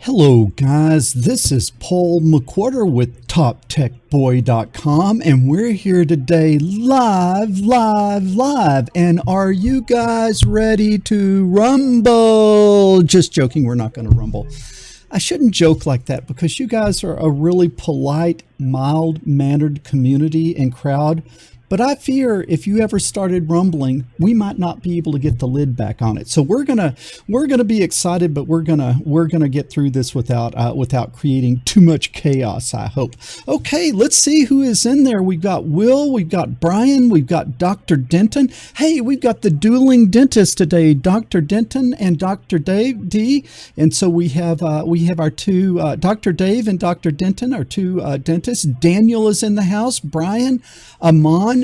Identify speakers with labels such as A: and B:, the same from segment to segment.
A: Hello guys, this is Paul McWhorter with TopTechBoy.com and we're here today live. And are you guys ready to rumble? Just joking, we're not going to rumble. I shouldn't joke like that because you guys are a really polite, mild-mannered community and crowd. But I fear if you ever started rumbling, we might not be able to get the lid back on it. So we're gonna be excited, but we're gonna get through this without creating too much chaos, I hope. Okay, let's see who is in there. We've got Will, we've got Brian, we've got Dr. Denton. Hey, we've got the dueling dentist today, Dr. Denton and Dr. Dave D. And so we have our two Dr. Dave and Dr. Denton, our two dentists. Daniel is in the house. Brian, Amon.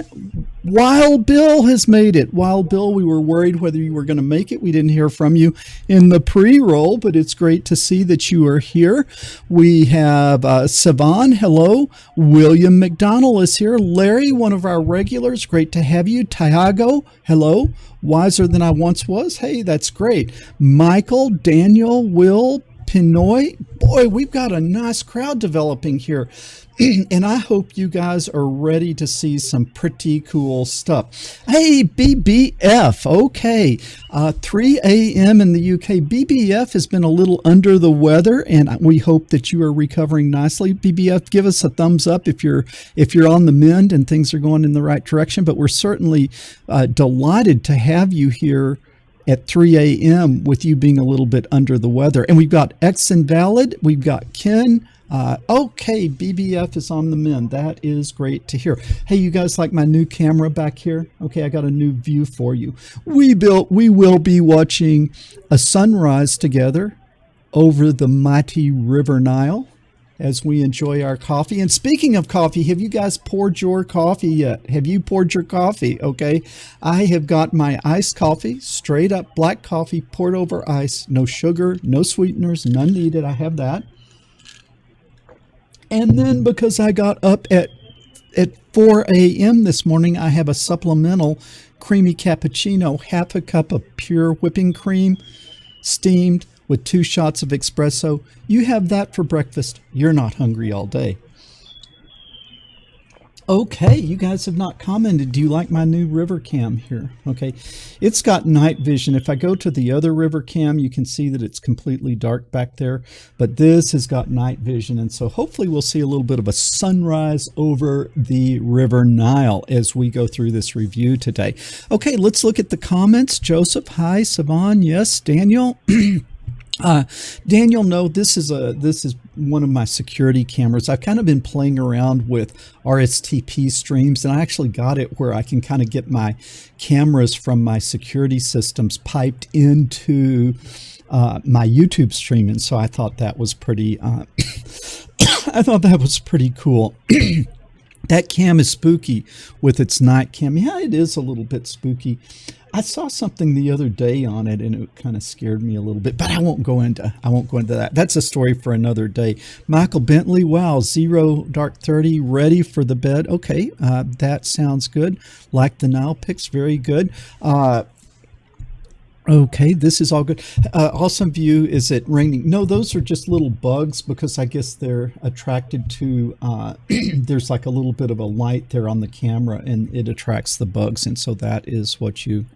A: Wild Bill has made it. Wild Bill, we were worried whether you were going to make it. We didn't hear from you in the pre-roll, but it's great to see that you are here. We have Savan, hello. William McDonald is here. Larry, one of our regulars, great to have you. Tiago, hello. Wiser than I once was. Hey, that's great. Michael, Daniel, Will, Pinoy. Boy, we've got a nice crowd developing here. And I hope you guys are ready to see some pretty cool stuff. Hey, BBF, okay, 3 a.m. in the UK. BBF has been a little under the weather, and we hope that you are recovering nicely. BBF, give us a thumbs up if you're on the mend and things are going in the right direction. But we're certainly delighted to have you here at 3 a.m. with you being a little bit under the weather. And we've got X Invalid, we've got Ken. Okay, BBF is on the mend. That is great to hear. Hey, you guys like my new camera back here? Okay, I got a new view for you. We will be watching a sunrise together over the mighty River Nile as we enjoy our coffee. And speaking of coffee, have you guys poured your coffee yet? Have you poured your coffee? Okay, I have got my iced coffee, straight up black coffee, poured over ice, no sugar, no sweeteners, none needed. I have that. And then because I got up at 4 a.m. this morning, I have a supplemental creamy cappuccino, half a cup of pure whipping cream, steamed with 2 shots of espresso. You have that for breakfast. You're not hungry all day. Okay, you guys have not commented. Do you like my new river cam here? Okay, it's got night vision. If I go to the other river cam, you can see that it's completely dark back there, but this has got night vision, and so hopefully we'll see a little bit of a sunrise over the River Nile as we go through this review today. Okay, let's look at the comments. Joseph, hi. Savan, yes. Daniel. Daniel, no, this is one of my security cameras. I've kind of been playing around with RSTP streams, and I actually got it where I can kind of get my cameras from my security systems piped into my YouTube stream, and so I thought that was pretty. I thought that was pretty cool. That cam is spooky with its night cam. Yeah, it is a little bit spooky. I saw something the other day on it and it kind of scared me a little bit, but I won't go into that. That's a story for another day. Michael Bentley, wow, 0 Dark 30, ready for the bed. Okay, that sounds good. Like the Nile pics, very good. Okay, this is all good. Awesome view. Is it raining? No, those are just little bugs because I guess they're attracted to, there's like a little bit of a light there on the camera and it attracts the bugs. And so that is what you,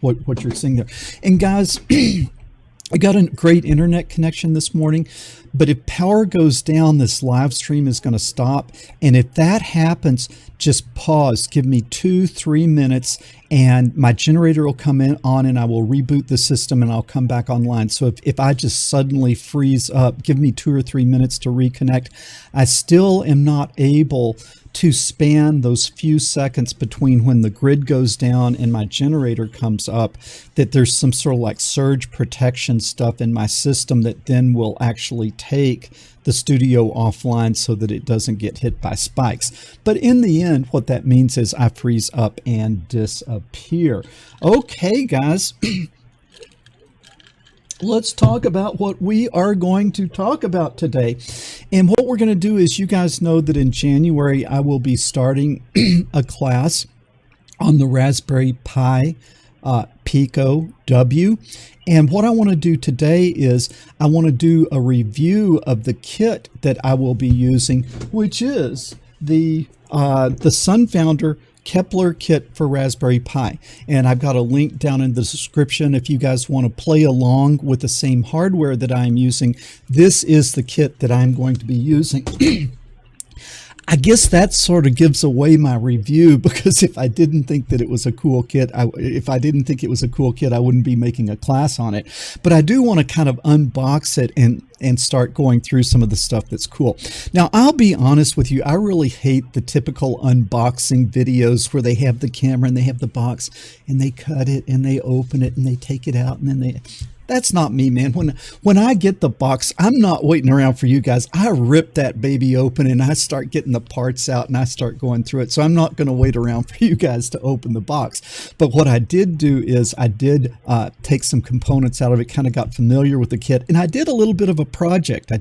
A: what you're seeing there. And guys, I got a great internet connection this morning, but if power goes down, this live stream is going to stop. And if that happens, just pause, give me 2-3 minutes and my generator will come on and I will reboot the system and I'll come back online. So if I just suddenly freeze up, give me 2 or 3 minutes to reconnect. I still am not able to span those few seconds between when the grid goes down and my generator comes up, that there's some sort of like surge protection stuff in my system that then will actually take the studio offline so that it doesn't get hit by spikes. But in the end, what that means is I freeze up and disappear. Okay, guys. Let's talk about what we are going to talk about today. And what we're going to do is, you guys know that in January, I will be starting a class on the Raspberry Pi Pico W. And what I want to do today is I want to do a review of the kit that I will be using, which is the Sunfounder Kepler Kit for Raspberry Pi. And I've got a link down in the description if you guys want to play along with the same hardware that I'm using. This is the kit that I'm going to be using. I guess that sort of gives away my review, because if I didn't think that it was a cool kit, I wouldn't be making a class on it. But I do want to kind of unbox it and start going through some of the stuff that's cool. Now, I'll be honest with you, I really hate the typical unboxing videos where they have the camera and they have the box and they cut it and they open it and they take it out and then that's not me, man. When I get the box, I'm not waiting around for you guys. I rip that baby open and I start getting the parts out and I start going through it. So I'm not going to wait around for you guys to open the box. But what I did do is I did take some components out of it, kind of got familiar with the kit, and I did a little bit of a project.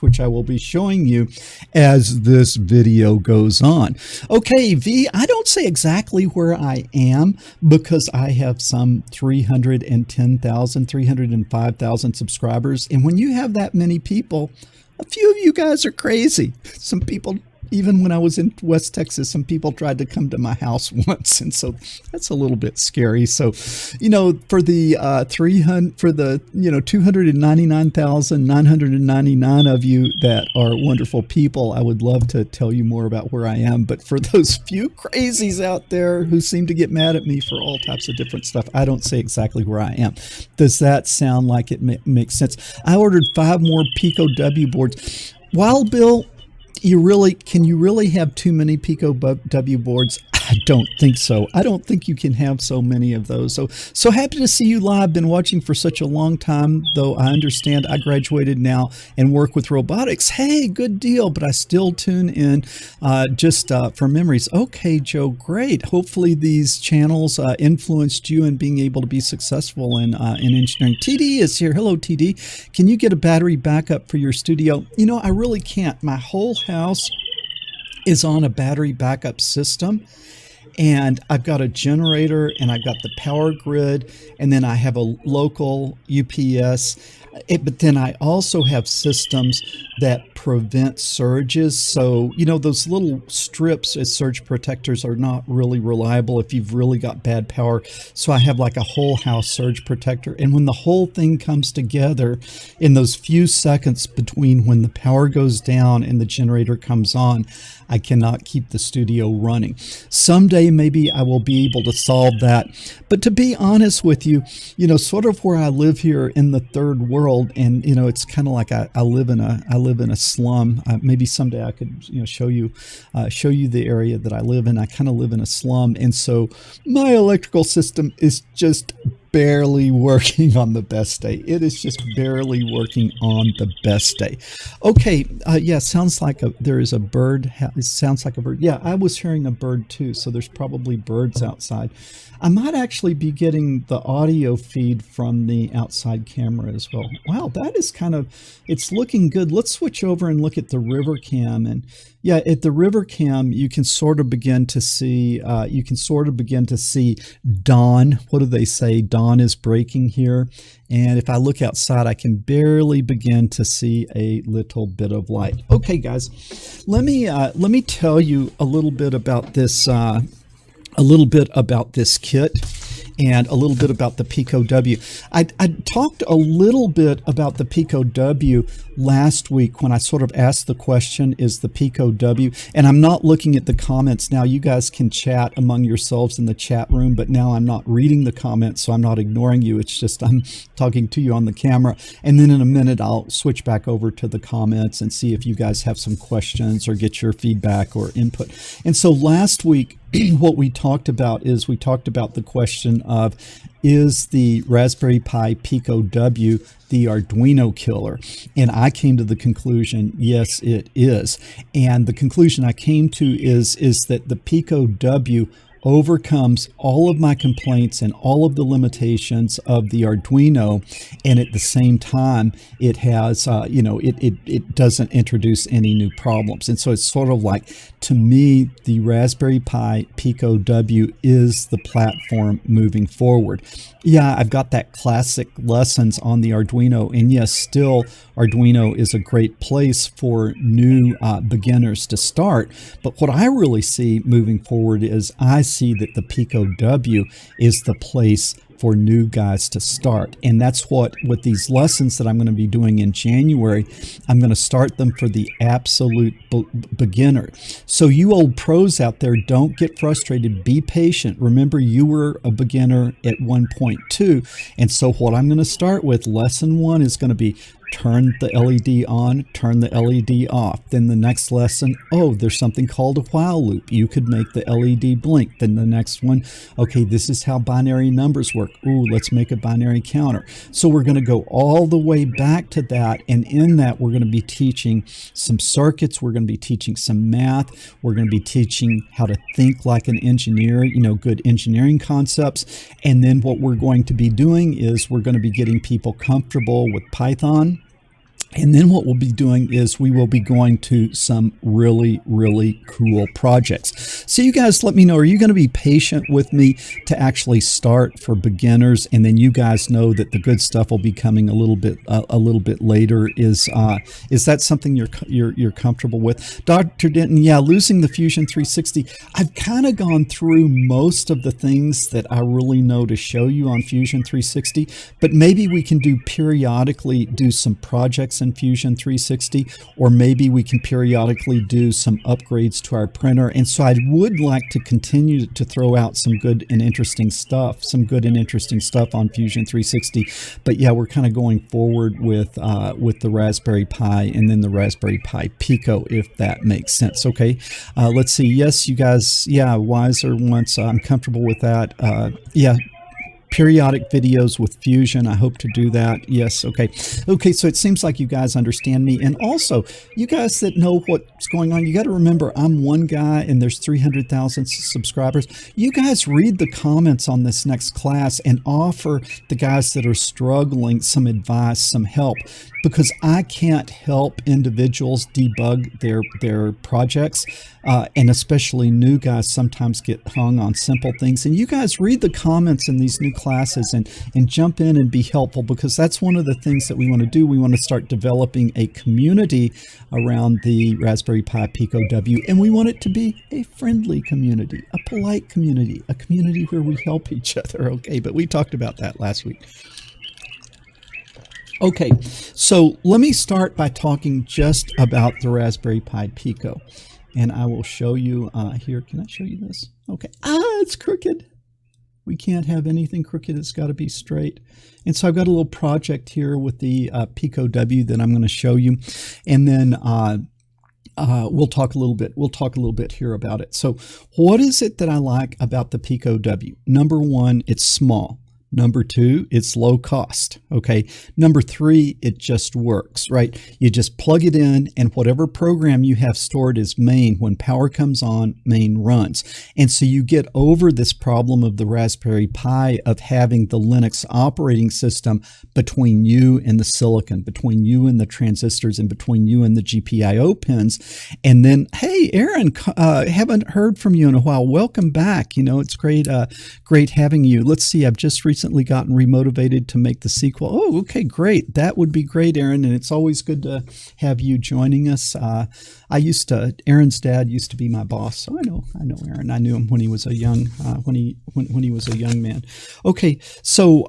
A: Which I will be showing you as this video goes on. Okay, V, I don't say exactly where I am because I have some 305,000 subscribers. And when you have that many people, a few of you guys are crazy. Some people, even when I was in West Texas, some people tried to come to my house once. And so that's a little bit scary. So, you know, for the 299,999 of you that are wonderful people, I would love to tell you more about where I am. But for those few crazies out there who seem to get mad at me for all types of different stuff, I don't say exactly where I am. Does that sound like it makes sense? I ordered 5 more Pico W boards. Wild Bill, can you really have too many Pico W boards? I don't think so. I don't think you can have so many of those. So happy to see you live. Been watching for such a long time, though I understand I graduated now and work with robotics. Hey, good deal, but I still tune in just for memories. Okay, Joe, great. Hopefully these channels influenced you in being able to be successful in engineering. TD is here. Hello, TD. Can you get a battery backup for your studio? You know, I really can't. My whole house is on a battery backup system. And I've got a generator and I've got the power grid, and then I have a local UPS. But then I also have systems that prevent surges. So, you know, those little strips as surge protectors are not really reliable if you've really got bad power. So I have like a whole house surge protector. And when the whole thing comes together in those few seconds between when the power goes down and the generator comes on, I cannot keep the studio running. Someday, maybe I will be able to solve that. But to be honest with you, you know, sort of where I live here in the third world, and, you know, it's kind of like I live in a slum. Maybe someday I could, you know, show you the area that I live in. I kind of live in a slum. And so my electrical system is just barely working on the best day. It is just barely working on the best day. Okay, yeah, sounds like there is a bird. It sounds like a bird. Yeah, I was hearing a bird too, so there's probably birds outside. I might actually be getting the audio feed from the outside camera as well. Wow, that is it's looking good. Let's switch over and look at the river cam. And yeah, at the river cam, you can sort of begin to see, dawn. What do they say? Dawn is breaking here. And if I look outside, I can barely begin to see a little bit of light. Okay, guys, let me tell you a little bit about this kit and a little bit about the Pico W. I talked a little bit about the Pico W last week when I sort of asked the question, is the Pico W, and I'm not looking at the comments now. You guys can chat among yourselves in the chat room, but now I'm not reading the comments, so I'm not ignoring you. It's just I'm talking to you on the camera, and then in a minute I'll switch back over to the comments and see if you guys have some questions or get your feedback or input. And so last week, what we talked about the question of, is the Raspberry Pi Pico W the Arduino killer? And I came to the conclusion, yes, it is. And the conclusion I came to is that the Pico W overcomes all of my complaints and all of the limitations of the Arduino, and at the same time it has it doesn't introduce any new problems. And so it's sort of like, to me, the Raspberry Pi Pico W is the platform moving forward. Yeah, I've got that classic lessons on the Arduino, and yes, still Arduino is a great place for new beginners to start. But what I really see moving forward is I see that the Pico W is the place for new guys to start. And that's what with these lessons that I'm going to be doing in January, I'm going to start them for the absolute beginner. So you old pros out there, don't get frustrated. Be patient. Remember, you were a beginner at 1.2. And so what I'm going to start with, lesson 1 is going to be turn the LED on, turn the LED off. Then the next lesson, oh, there's something called a while loop. You could make the LED blink. Then the next one, okay, this is how binary numbers work. Ooh, let's make a binary counter. So we're going to go all the way back to that. And in that, we're going to be teaching some circuits. We're going to be teaching some math. We're going to be teaching how to think like an engineer, good engineering concepts. And then what we're going to be doing is we're going to be getting people comfortable with Python. And then what we'll be doing is we will be going to some really, really cool projects. So you guys let me know, are you going to be patient with me to actually start for beginners? And then you guys know that the good stuff will be coming a little bit later. Is that something you're comfortable with? Dr. Denton, yeah, losing the Fusion 360. I've kind of gone through most of the things that I really know to show you on Fusion 360, but maybe we can periodically do some projects in Fusion 360, or maybe we can periodically do some upgrades to our printer. And so I would like to continue to throw out some good and interesting stuff on Fusion 360. But yeah, we're kind of going forward with the Raspberry Pi and then the Raspberry Pi Pico, if that makes sense. Okay, let's see. Yes, you guys, yeah, wiser once. I'm comfortable with that. Yeah. Periodic videos with Fusion. I hope to do that. Yes. Okay. Okay. So it seems like you guys understand me. And also, you guys that know what's going on, you got to remember, I'm one guy and there's 300,000 subscribers. You guys read the comments on this next class and offer the guys that are struggling some advice, some help, because I can't help individuals debug their projects. And especially new guys sometimes get hung on simple things. And you guys read the comments in these new classes and jump in and be helpful, because that's one of the things that we want to do. We want to start developing a community around the Raspberry Pi Pico W, and we want it to be a friendly community, a polite community, a community where we help each other. Okay, but we talked about that last week. Okay, so let me start by talking just about the Raspberry Pi Pico. And I will show you here. Can I show you this? Okay. It's crooked. We can't have anything crooked. It's got to be straight. And so I've got a little project here with the Pico W that I'm going to show you. And then we'll talk a little bit. We'll talk a little bit here about it. So what is it that I like about the Pico W? Number 1, it's small. Number 2, it's low cost. Okay. Number 3, it just works, right? You just plug it in and whatever program you have stored as main, when power comes on, main runs. And so you get over this problem of the Raspberry Pi of having the Linux operating system between you and the silicon, between you and the transistors, and between you and the GPIO pins. And then, hey, Aaron, haven't heard from you in a while. Welcome back. It's great, great having you. Let's see. I've just recently gotten remotivated to make the sequel. Oh, okay, great. That would be great, Aaron. And it's always good to have you joining us. Aaron's dad used to be my boss, so I know Aaron. I knew him when he was a young, when he was a young man. Okay, so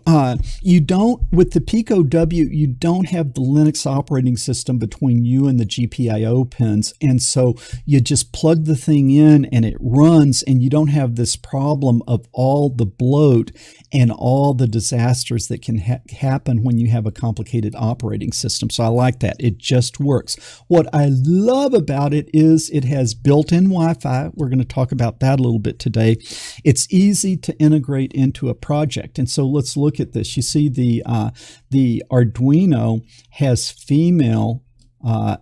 A: you don't, with the Pico W, you don't have the Linux operating system between you and the GPIO pins, and so you just plug the thing in and it runs, and you don't have this problem of all the bloat and all the disasters that can happen when you have a complicated operating system. So I like that. It just works. What I love about it is it has built-in Wi-Fi. We're going to talk about that a little bit today. It's easy to integrate into a project. And so let's look at this. You see the Arduino has female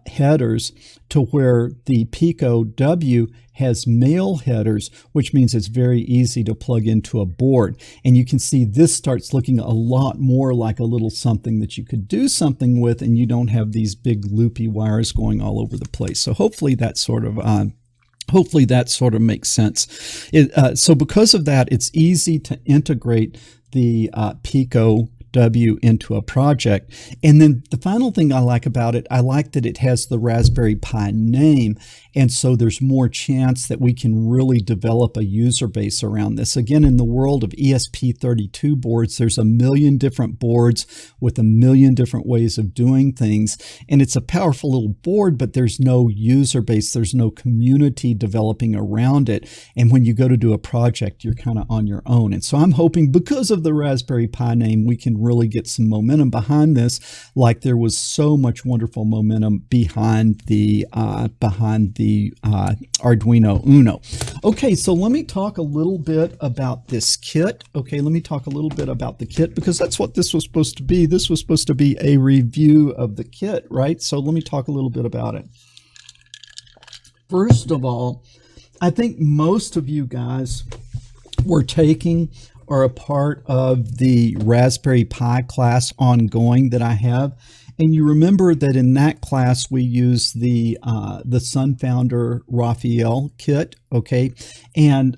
A: headers to where the Pico W has male headers, which means it's very easy to plug into a board. And you can see this starts looking a lot more like a little something that you could do something with, and you don't have these big loopy wires going all over the place. So hopefully that sort of makes sense. So because of that, it's easy to integrate the Pico W into a project. And then the final thing I like about it, I like that it has the Raspberry Pi name. And so there's more chance that we can really develop a user base around this. Again, in the world of ESP32 boards, there's a million different boards with a million different ways of doing things. And it's a powerful little board, but there's no user base. There's no community developing around it. And when you go to do a project, you're kind of on your own. And so I'm hoping because of the Raspberry Pi name, we can really get some momentum behind this, like there was so much wonderful momentum behind the Arduino Uno. Okay, so let me talk a little bit about this kit. Okay, let me talk a little bit about the kit, because that's what this was supposed to be. This was supposed to be a review of the kit, right? So let me talk a little bit about it. First of all, I think most of you guys were taking or a part of the Raspberry Pi class ongoing that I have. And you remember that in that class, we used the Sunfounder Raphael kit, okay? And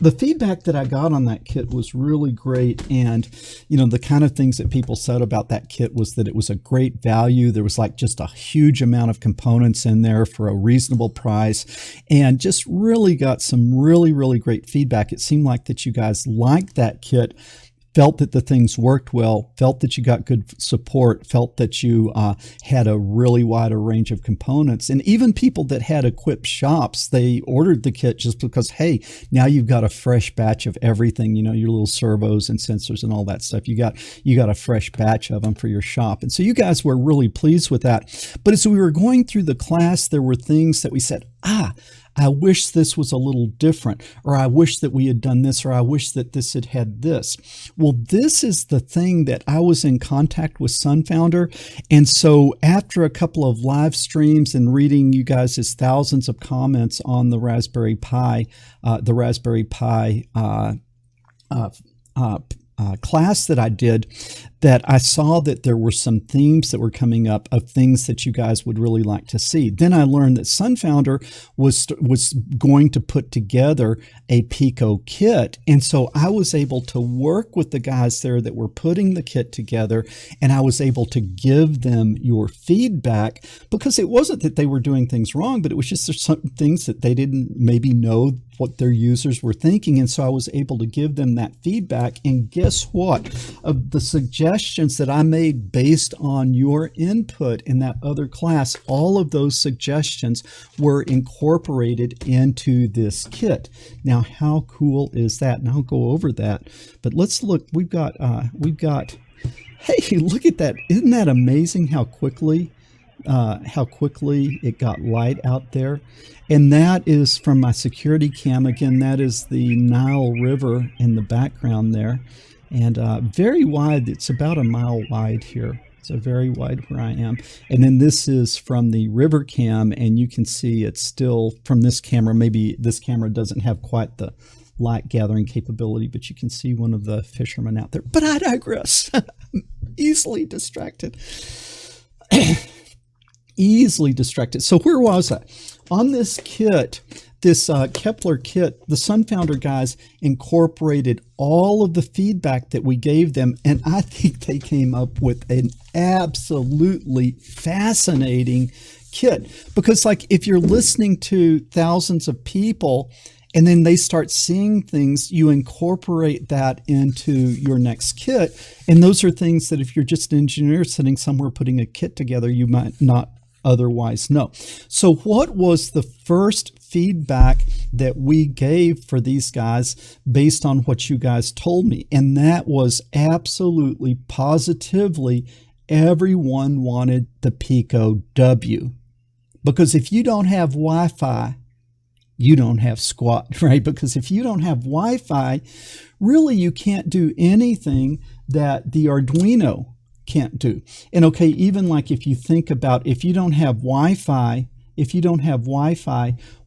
A: the feedback that I got on that kit was really great. And, you know, the kind of things that people said about that kit was that it was a great value. There was like just a huge amount of components in there for a reasonable price, and just really got some really, really great feedback. It seemed like that you guys liked that kit, felt that the things worked well, felt that you got good support, felt that you had a really wide range of components. And even people that had equipped shops, they ordered the kit just because, hey, now you've got a fresh batch of everything, you know, your little servos and sensors and all that stuff. You got a fresh batch of them for your shop. And so you guys were really pleased with that. But as we were going through the class, there were things that we said, I wish this was a little different, or I wish that we had done this, or I wish that this had had this. Well, this is the thing that I was in contact with Sunfounder. And so after a couple of live streams and reading you guys' thousands of comments on the Raspberry Pi, class that I did, that I saw that there were some themes that were coming up of things that you guys would really like to see. Then I learned that Sunfounder was going to put together a Pico kit. And so I was able to work with the guys there that were putting the kit together, and I was able to give them your feedback, because it wasn't that they were doing things wrong, but it was just there's some things that they didn't maybe know what their users were thinking. And so I was able to give them that feedback. And guess what? Of the suggestions that I made based on your input in that other class, all of those suggestions were incorporated into this kit. Now, how cool is that? And I'll go over that, but let's look. We've got, hey, look at that. Isn't that amazing how quickly it got light out there? And that is from my security cam. Again, that is the Nile River in the background there. And very wide. It's about a mile wide here. It's a very wide where I am. And then this is from the river cam, and you can see it's still from this camera. Maybe this camera doesn't have quite the light gathering capability, but you can see one of the fishermen out there. But I digress. Easily distracted. Easily distracted. So where was I? On this kit, this Kepler Kit, the Sunfounder guys incorporated all of the feedback that we gave them, and I think they came up with an absolutely fascinating kit. Because like if you're listening to thousands of people and then they start seeing things, you incorporate that into your next kit. And those are things that if you're just an engineer sitting somewhere putting a kit together, you might not otherwise know. So what was the first feedback that we gave for these guys based on what you guys told me? And that was absolutely, positively, everyone wanted the Pico W. Because if you don't have Wi-Fi, you don't have squat, right? Because if you don't have Wi-Fi, really you can't do anything that the Arduino can't do. And okay, even like if you think about if you don't have Wi-Fi,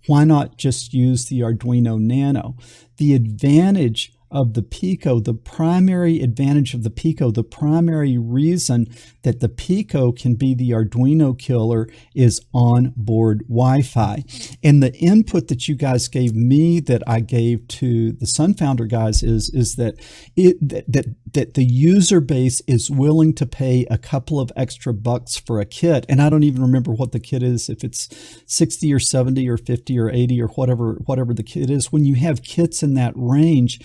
A: why not just use the Arduino Nano? The advantage of the Pico, the primary advantage of the Pico, the primary reason that the Pico can be the Arduino killer is onboard Wi-Fi. And the input that you guys gave me that I gave to the Sunfounder guys is that that the user base is willing to pay a couple of extra bucks for a kit. And I don't even remember what the kit is, if it's 60 or 70 or 50 or 80 or whatever the kit is. When you have kits in that range,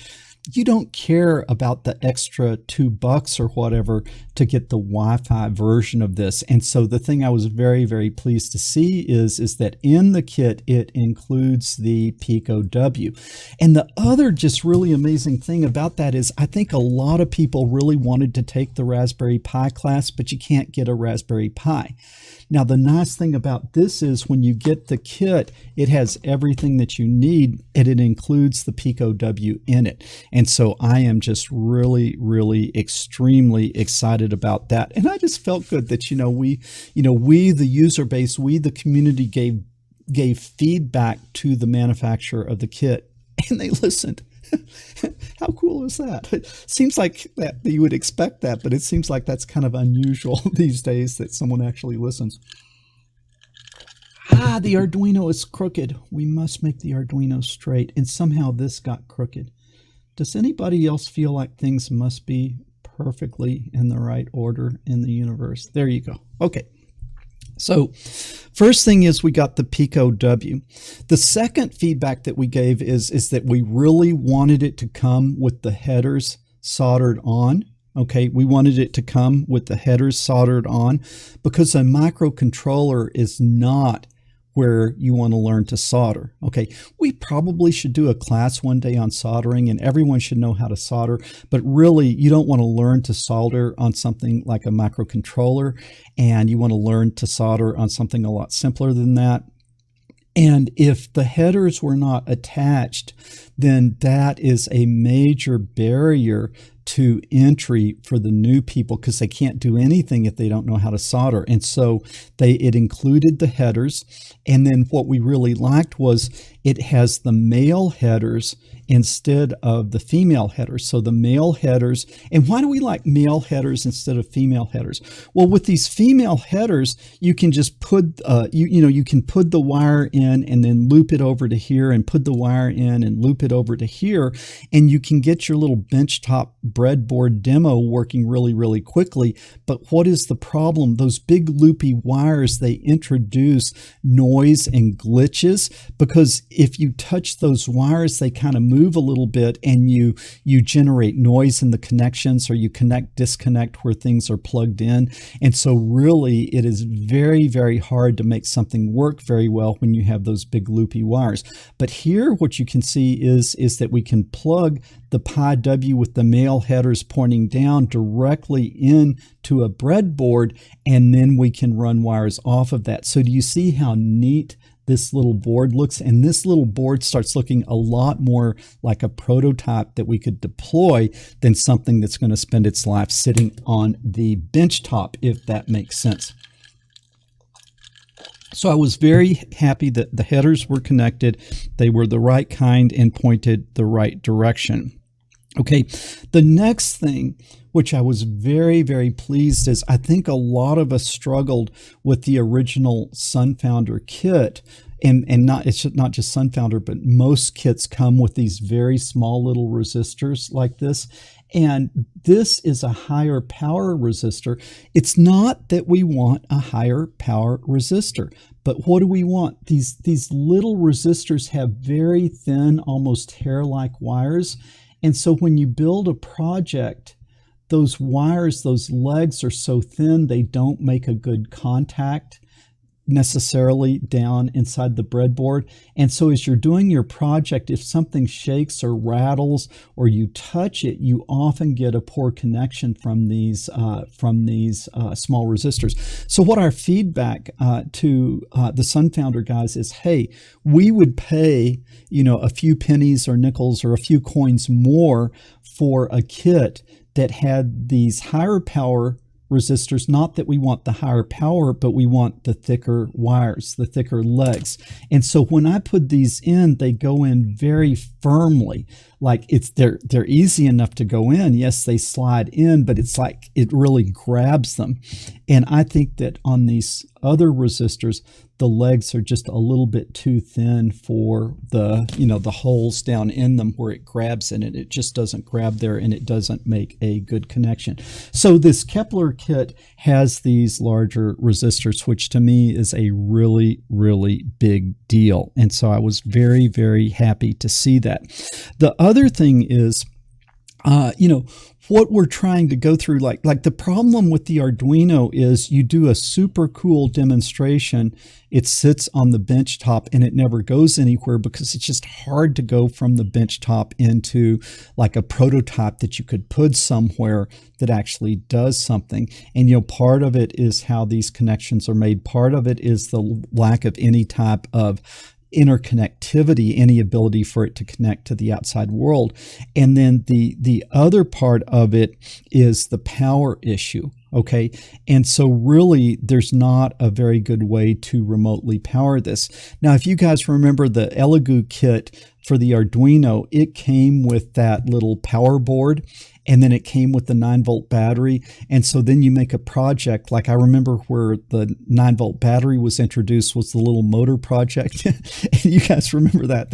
A: you don't care about the extra $2 or whatever to get the Wi-Fi version of this. And so the thing I was very, very pleased to see is that in the kit, it includes the Pico W. And the other just really amazing thing about that is I think a lot of people really wanted to take the Raspberry Pi class, but you can't get a Raspberry Pi. Now, the nice thing about this is when you get the kit, it has everything that you need, and it includes the Pico W in it. And so I am just really, really extremely excited about that. And I just felt good that, we, the user base, we, the community gave feedback to the manufacturer of the kit, and they listened. How cool is that? It seems like that you would expect that, but it seems like that's kind of unusual these days that someone actually listens. The Arduino is crooked. We must make the Arduino straight. And somehow this got crooked. Does anybody else feel like things must be perfectly in the right order in the universe? There you go. Okay. So first thing is we got the Pico W. The second feedback that we gave is that we really wanted it to come with the headers soldered on. Okay, we wanted it to come with the headers soldered on because a microcontroller is not where you want to learn to solder. Okay, we probably should do a class one day on soldering, and everyone should know how to solder, but really you don't want to learn to solder on something like a microcontroller, and you want to learn to solder on something a lot simpler than that. And if the headers were not attached, then that is a major barrier to entry for the new people because they can't do anything if they don't know how to solder. And so it included the headers. And then what we really liked was it has the male headers instead of the female headers. So the male headers, and why do we like male headers instead of female headers? Well, with these female headers, you can just put, you can put the wire in and then loop it over to here and put the wire in and loop it over to here. And you can get your little benchtop breadboard demo working really, really quickly. But what is the problem? Those big loopy wires, they introduce noise and glitches because if you touch those wires, they kind of move a little bit and you generate noise in the connections, or you disconnect where things are plugged in. And so really it is very, very hard to make something work very well when you have those big loopy wires. But here what you can see is that we can plug the Pi W with the male headers pointing down directly into a breadboard, and then we can run wires off of that. So do you see how neat this little board looks? And this little board starts looking a lot more like a prototype that we could deploy than something that's going to spend its life sitting on the bench top, if that makes sense. So I was very happy that the headers were connected. They were the right kind and pointed the right direction. Okay, the next thing, which I was very, very pleased, is I think a lot of us struggled with the original Sunfounder kit. And it's not just Sunfounder, but most kits come with these very small little resistors like this. And this is a higher power resistor. It's not that we want a higher power resistor, but what do we want? These little resistors have very thin, almost hair-like wires. And so when you build a project, those wires, those legs are so thin, they don't make a good contact necessarily down inside the breadboard. And so as you're doing your project, if something shakes or rattles or you touch it, you often get a poor connection from these small resistors. So what our feedback to the Sunfounder guys is, hey, we would pay a few pennies or nickels or a few coins more for a kit that had these higher power resistors. Not that we want the higher power, but we want the thicker wires, the thicker legs. And so when I put these in, they go in very firmly. Like they're easy enough to go in. Yes, they slide in, but it's like it really grabs them. And I think that on these other resistors, the legs are just a little bit too thin for the, the holes down in them where it grabs in it. It just doesn't grab there, and it doesn't make a good connection. So this Kepler kit has these larger resistors, which to me is a really, really big deal. And so I was very, very happy to see that. The other thing is, what we're trying to go through, like the problem with the Arduino is you do a super cool demonstration, it sits on the bench top and it never goes anywhere because it's just hard to go from the bench top into like a prototype that you could put somewhere that actually does something. And part of it is how these connections are made. Part of it is the lack of any type of interconnectivity, any ability for it to connect to the outside world. And then the other part of it is the power issue. Okay. And so really there's not a very good way to remotely power this. Now, if you guys remember the Elegoo kit for the Arduino, it came with that little power board, and then it came with the 9-volt battery. And so then you make a project. Like I remember where the 9-volt battery was introduced was the little motor project. And you guys remember that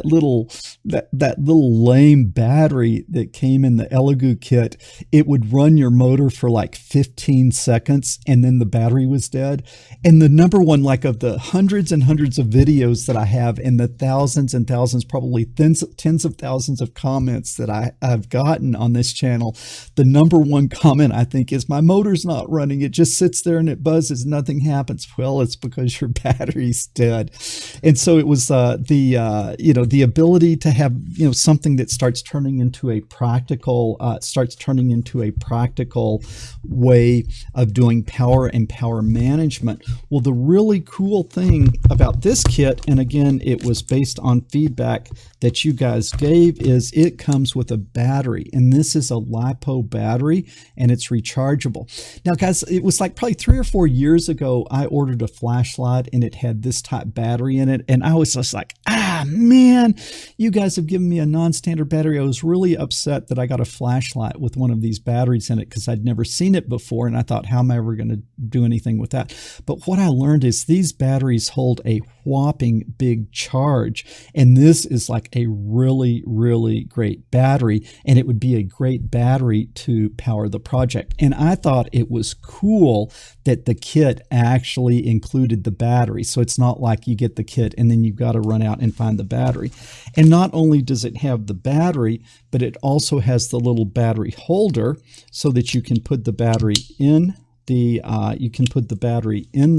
A: little lame battery that came in the Elegoo kit. It would run your motor for like 15 seconds and then the battery was dead. And the number one, like of the hundreds and hundreds of videos that I have and the thousands and thousands, probably tens of thousands of comments that I've gotten on this channel, the number one comment I think is, my motor's not running. It just sits there and it buzzes. Nothing happens. Well, it's because your battery's dead. And so it was the ability to have something that starts turning into a practical way of doing power and power management. Well, the really cool thing about this kit, and again, it was based on feedback that you guys gave, is it comes with a battery, and this is a LiPo battery, and it's rechargeable. Now, guys, it was like probably 3 or 4 years ago, I ordered a flashlight, and it had this type battery in it, and I was just like, man, you guys have given me a non-standard battery. I was really upset that I got a flashlight with one of these batteries in it because I'd never seen it before, and I thought, how am I ever going to do anything with that? But what I learned is these batteries hold a whopping big charge, and this is like a really, really great battery, and it would be a great battery to power the project. And I thought it was cool that the kit actually included the battery, so it's not like you get the kit and then you've got to run out and find the battery. And not only does it have the battery, but it also has the little battery holder so that you can put the battery in the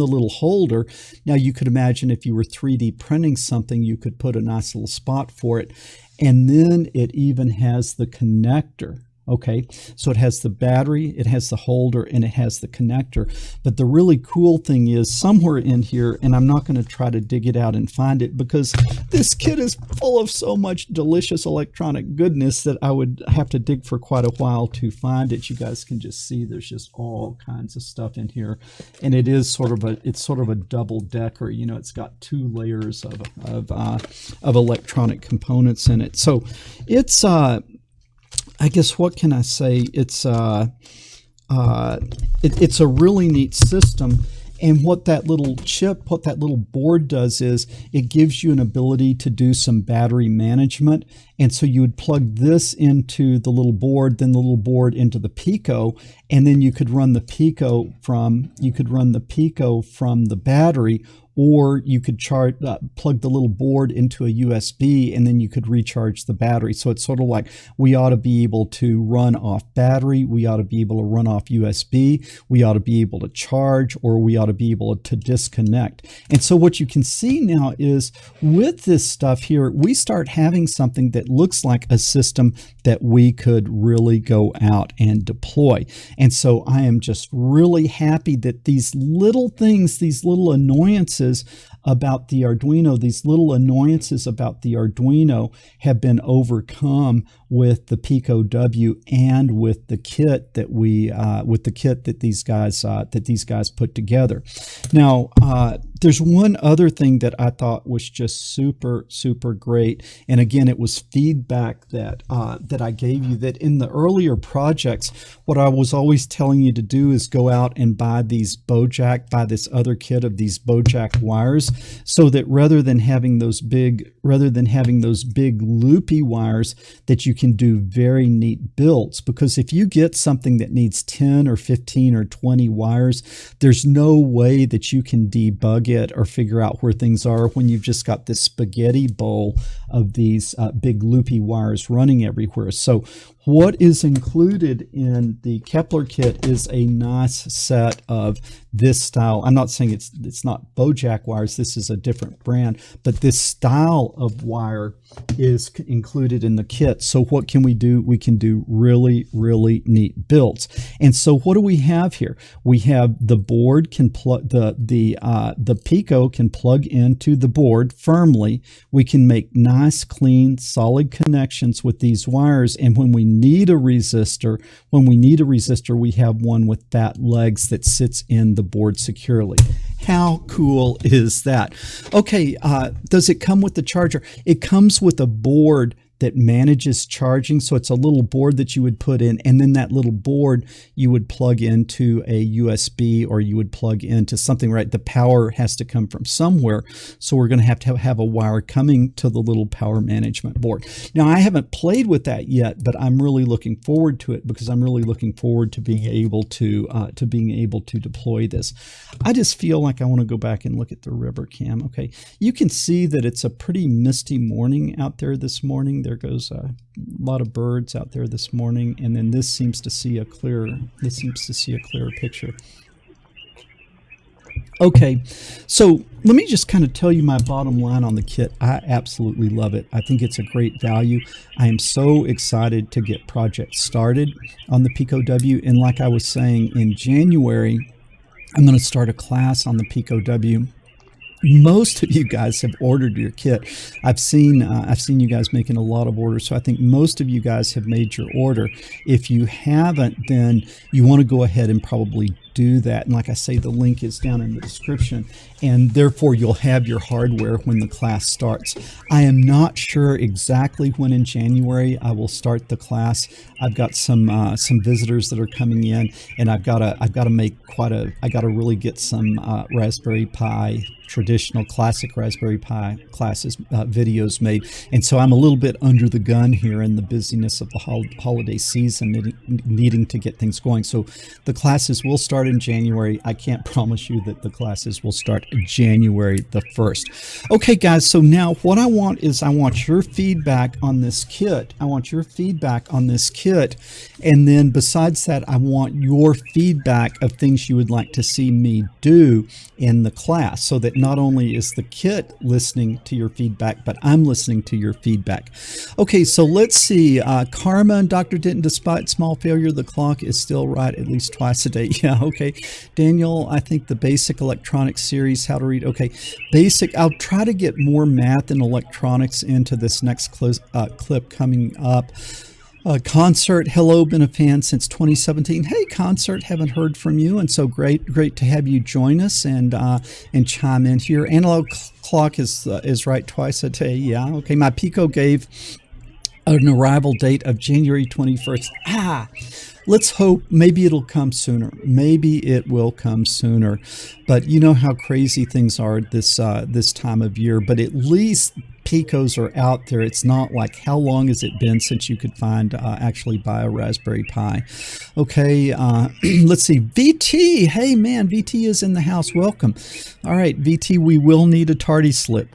A: little holder. Now you could imagine if you were 3D printing something, you could put a nice little spot for it. And then it even has the connector. Okay, so it has the battery, it has the holder, and it has the connector. But the really cool thing is somewhere in here, and I'm not going to try to dig it out and find it because this kit is full of so much delicious electronic goodness that I would have to dig for quite a while to find it. You guys can just see there's just all kinds of stuff in here, and it is sort of a double decker. It's got 2 layers of electronic components in it. So it's I guess, what can I say? It's a really neat system. And what that little board does is it gives you an ability to do some battery management. And so you would plug this into the little board, then the little board into the Pico, and then you could run the Pico from the battery, or you could plug the little board into a USB, and then you could recharge the battery. So it's sort of like, we ought to be able to run off battery, we ought to be able to run off USB, we ought to be able to charge, or we ought to be able to disconnect. And so what you can see now is with this stuff here, we start having something that it looks like a system that we could really go out and deploy. And so I am just really happy that these little things, these little annoyances about the Arduino, have been overcome with the Pico W and with the kit that these guys put together. Now, there's one other thing that I thought was just super great, and again, it was feedback that I gave you, that in the earlier projects, what I was always telling you to do is go out and buy this other kit of these Bojack wires, so that rather than having those big loopy wires, that you can do very neat builds. Because if you get something that needs 10 or 15 or 20 wires, there's no way that you can debug it or figure out where things are when you've just got this spaghetti bowl of these big loopy wires running everywhere. So what is included in the Kepler kit is a nice set of this style. I'm not saying it's not Bojack wires, this is a different brand, but this style of wire is included in the kit. So what can we do? We can do really neat builds. And so what do we have here? We have the board can plug the Pico can plug into the board firmly. We can make nice, clean, solid connections with these wires, and when we need a resistor, we have one with fat legs that sits in the board securely. How cool is that? Okay, does it come with the charger? It comes with a board that manages charging. So it's a little board that you would put in, and then that little board you would plug into a USB, or you would plug into something, right? The power has to come from somewhere. So we're going to have a wire coming to the little power management board. Now, I haven't played with that yet, but I'm really looking forward to it, because I'm really looking forward to being able to deploy this. I just feel like I want to go back and look at the river cam. Okay, you can see that it's a pretty misty morning out there this morning. There goes a lot of birds out there this morning, and then this seems to see a clearer picture. Okay, so let me just kind of tell you my bottom line on the kit. I absolutely love it. I think it's a great value. I am so excited to get projects started on the Pico W, and like I was saying, in January, I'm going to start a class on the Pico W. Most of you guys have ordered your kit. I've seen you guys making a lot of orders, so I think most of you guys have made your order. If you haven't, then you want to go ahead and probably do that. And like I say, the link is down in the description, and therefore you'll have your hardware when the class starts. I am not sure exactly when in January I will start the class. I've got some visitors that are coming in, and I gotta really get some Raspberry Pi, traditional classic Raspberry Pi classes videos made, and so I'm a little bit under the gun here in the busyness of the holiday season, needing to get things going. So the classes will start in January. I can't promise you that the classes will start January the 1st. Okay, guys, so now what I want your feedback on this kit. And then besides that, I want your feedback of things you would like to see me do in the class, so that not only is the kit listening to your feedback, but I'm listening to your feedback. Okay, so let's see. Karma and Dr. Denton, despite small failure, the clock is still right at least twice a day. Yeah, okay. Daniel, I think the basic electronics series, how to read. Okay, basic. I'll try to get more math and electronics into this next clip coming up. Concert, hello, been a fan since 2017. Hey, Concert, haven't heard from you, and so great to have you join us and chime in here. Analog clock is right twice a day. Yeah, okay. My Pico gave an arrival date of January 21st. Let's hope maybe it'll come sooner. Maybe it will come sooner. But you know how crazy things are this time of year. But at least Picos are out there. It's not like, how long has it been since you could actually buy a Raspberry Pi? Okay, let's see. VT, hey man, VT is in the house. Welcome. All right, VT, we will need a tardy slip.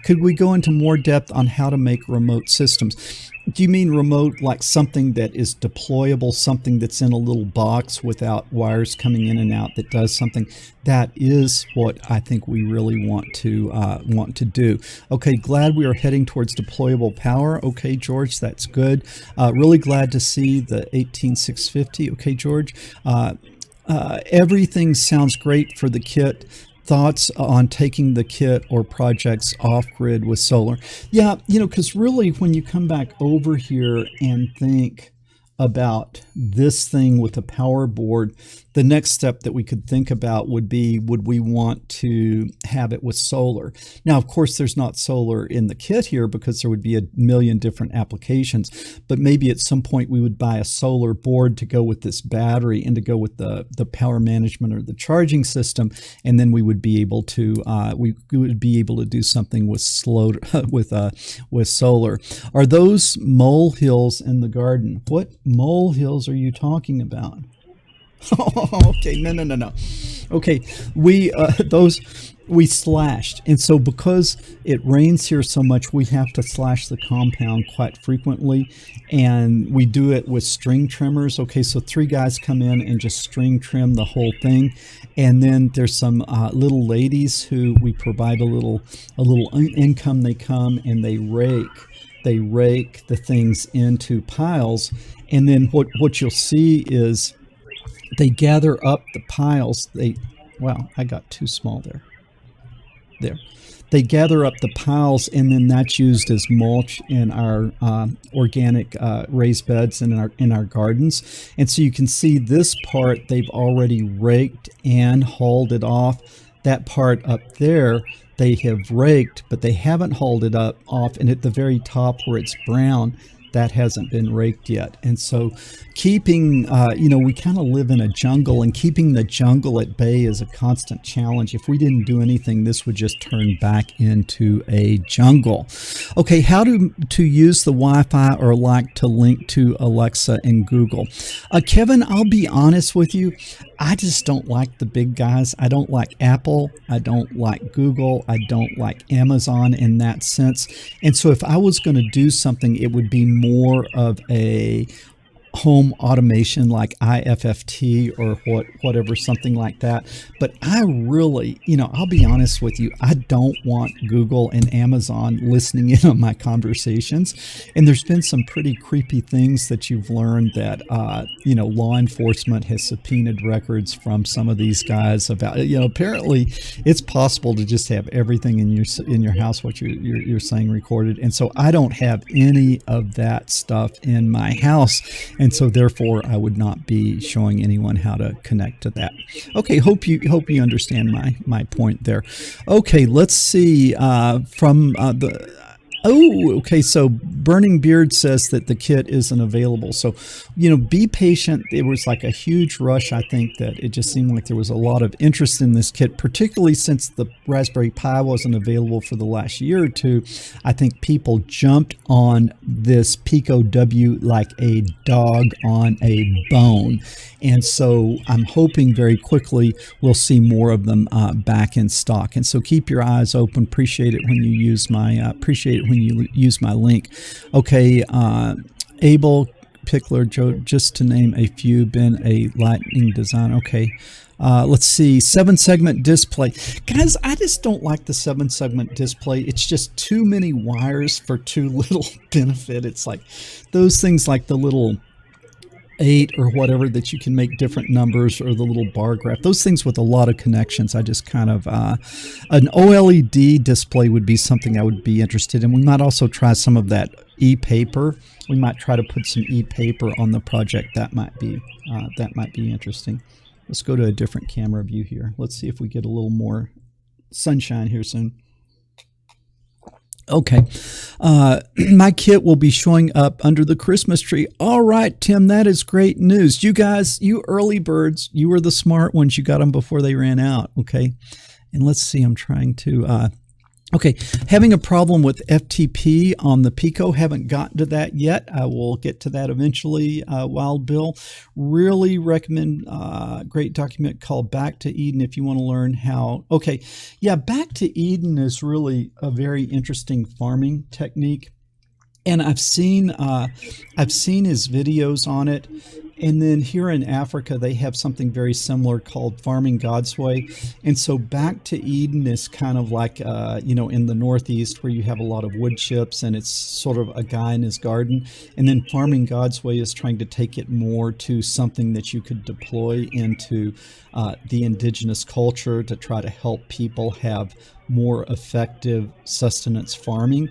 A: Could we go into more depth on how to make remote systems? Do you mean remote, like something that is deployable, something that's in a little box without wires coming in and out that does something? That is what I think we really want to do. Okay, glad we are heading towards deployable power. Okay, George, that's good. Really glad to see the 18650. Okay, George. Everything sounds great for the kit. Thoughts on taking the kit or projects off grid with solar? Yeah, because really when you come back over here and think about this thing with a power board, the next step that we could think about would be, would we want to have it with solar? Now, of course, there's not solar in the kit here because there would be a million different applications, but maybe at some point we would buy a solar board to go with this battery and to go with the power management or the charging system, and then we would be able to do something with with solar. Are those molehills in the garden? What molehills are you talking about? Okay, no. Okay, we slashed, and so because it rains here so much, we have to slash the compound quite frequently, and we do it with string trimmers. Okay, so 3 guys come in and just string trim the whole thing, and then there's some little ladies who we provide a little income. They come and they rake the things into piles, and then what you'll see is they gather up the piles. Wow, I got too small there. They gather up the piles, and then that's used as mulch in our organic raised beds and in our gardens. And so you can see this part they've already raked and hauled it off. That part up there they have raked, but they haven't hauled it off. And at the very top where it's brown, that hasn't been raked yet. And so keeping, we kind of live in a jungle, and keeping the jungle at bay is a constant challenge. If we didn't do anything, this would just turn back into a jungle. Okay, how to use the Wi-Fi or like to link to Alexa and Google. Kevin, I'll be honest with you. I just don't like the big guys. I don't like Apple. I don't like Google. I don't like Amazon in that sense. And so if I was going to do something, it would be more of a home automation like IFFT or whatever, something like that. But I really, I'll be honest with you, I don't want Google and Amazon listening in on my conversations. And there's been some pretty creepy things that you've learned that, law enforcement has subpoenaed records from some of these guys about, apparently it's possible to just have everything in your house, what you're saying, recorded. And so I don't have any of that stuff in my house. And so therefore I would not be showing anyone how to connect to that. Okay, hope you understand my point there. Okay, let's see okay, so Burning Beard says that the kit isn't available. So, be patient. It was like a huge rush. I think that it just seemed like there was a lot of interest in this kit, particularly since the Raspberry Pi wasn't available for the last year or two. I think people jumped on this Pico W like a dog on a bone. And so I'm hoping very quickly we'll see more of them back in stock. And so keep your eyes open. Appreciate it when you use my link. Okay, Abel, Pickler, Joe, just to name a few, been a lightning design. Okay. Let's see, 7-segment display. Guys, I just don't like the 7-segment display. It's just too many wires for too little benefit. It's like those things like the little 8 or whatever that you can make different numbers, or the little bar graph, those things with a lot of connections. I just kind of an OLED display would be something I would be interested in. We might also try some of that e-paper. We might try to put some e-paper on the project. That might be interesting. Let's go to a different camera view here. Let's see if we get a little more sunshine here soon. Okay, my kit will be showing up under the Christmas tree. All right, Tim, that is great news. You guys, you early birds, you were the smart ones. You got them before they ran out, okay? And let's see, I'm trying to... Okay, having a problem with FTP on the Pico. Haven't gotten to that yet. I will get to that eventually. Wild Bill, really recommend great document called Back to Eden if you want to learn how. Okay, yeah, Back to Eden is really a very interesting farming technique. And I've seen his videos on it. And then here in Africa, they have something very similar called Farming God's Way. And so Back to Eden is kind of like, in the Northeast where you have a lot of wood chips and it's sort of a guy in his garden. And then Farming God's Way is trying to take it more to something that you could deploy into the indigenous culture to try to help people have more effective sustenance farming.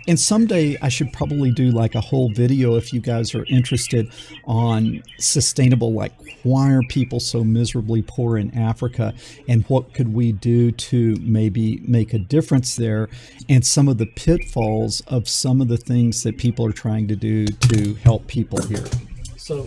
A: And someday I should probably do like a whole video, if you guys are interested, on sustainable, like why are people so miserably poor in Africa and what could we do to maybe make a difference there, and some of the pitfalls of some of the things that people are trying to do to help people here. So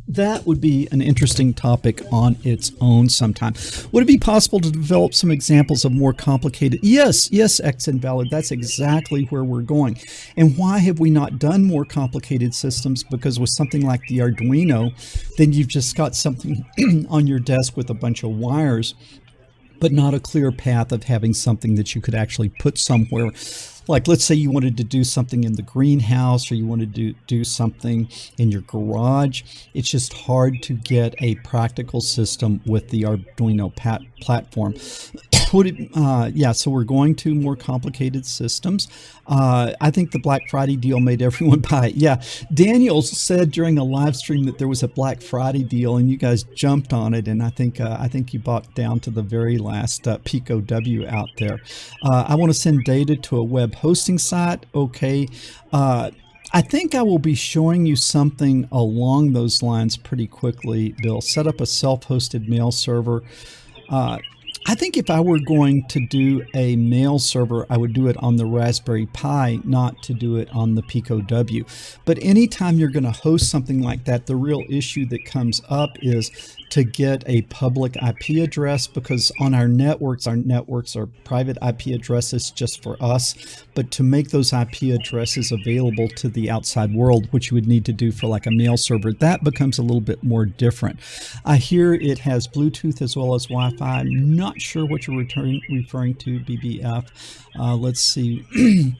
A: that would be an interesting topic on its own sometime. Would it be possible to develop some examples of more complicated? Yes, X Invalid. That's exactly where we're going. And why have we not done more complicated systems? Because with something like the Arduino, then you've just got something on your desk with a bunch of wires, but not a clear path of having something that you could actually put somewhere. Like, let's say you wanted to do something in the greenhouse, or you wanted to do something in your garage. It's just hard to get a practical system with the Arduino platform. So we're going to more complicated systems. I think the Black Friday deal made everyone buy it. Yeah, Daniel said during a live stream that there was a Black Friday deal, and you guys jumped on it. And I think you bought down to the very last Pico W out there. I want to send data to a web hosting site. Okay. I think I will be showing you something along those lines pretty quickly, Bill. Set up a self-hosted mail server. I think if I were going to do a mail server, I would do it on the Raspberry Pi, not to do it on the Pico W. But anytime you're going to host something like that, the real issue that comes up is to get a public IP address, because on our networks are private IP addresses just for us. But to make those IP addresses available to the outside world, which you would need to do for like a mail server, that becomes a little bit more different. I hear it has Bluetooth as well as Wi-Fi. I'm not sure what you're referring to, BBF. Let's see.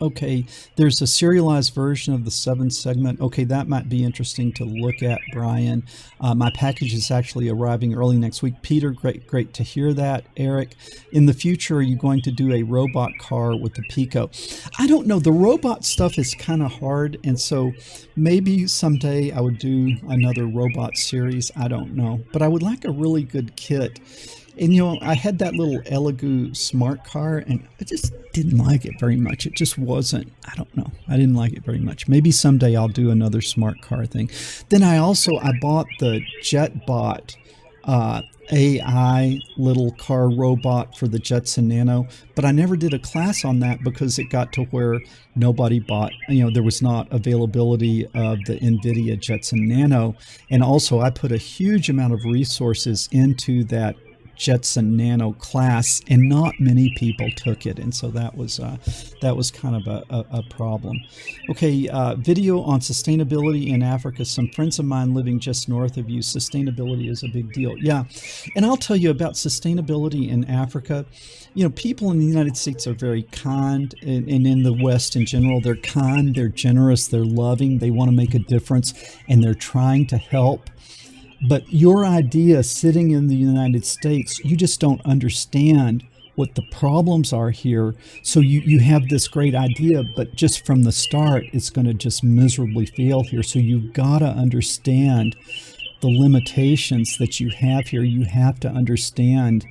A: Okay, there's a serialized version of the 7 segment. Okay, that might be interesting to look at, Brian. My package is actually arriving early next week. Peter, great to hear that. Eric, in the future, are you going to do a robot car with the Pico? I don't know. The robot stuff is kind of hard, and so maybe someday I would do another robot series. I don't know, but I would like a really good kit. And, I had that little Elegoo smart car, and I just didn't like it very much. It just wasn't, I don't know. I didn't like it very much. Maybe someday I'll do another smart car thing. Then I bought the JetBot AI little car robot for the Jetson Nano, but I never did a class on that because it got to where nobody bought, there was not availability of the NVIDIA Jetson Nano. And also I put a huge amount of resources into that Jetson Nano class, and not many people took it, and so that was kind of a problem. Okay, video on sustainability in Africa. Some friends of mine living just north of you. Sustainability is a big deal. Yeah, and I'll tell you about sustainability in Africa. People in the United States are very kind, and in the West in general, they're kind, they're generous, they're loving, they want to make a difference, and they're trying to help. But your idea sitting in the United States, you just don't understand what the problems are here. So you have this great idea, but just from the start, it's going to just miserably fail here. So you've got to understand the limitations that you have here. You have to understand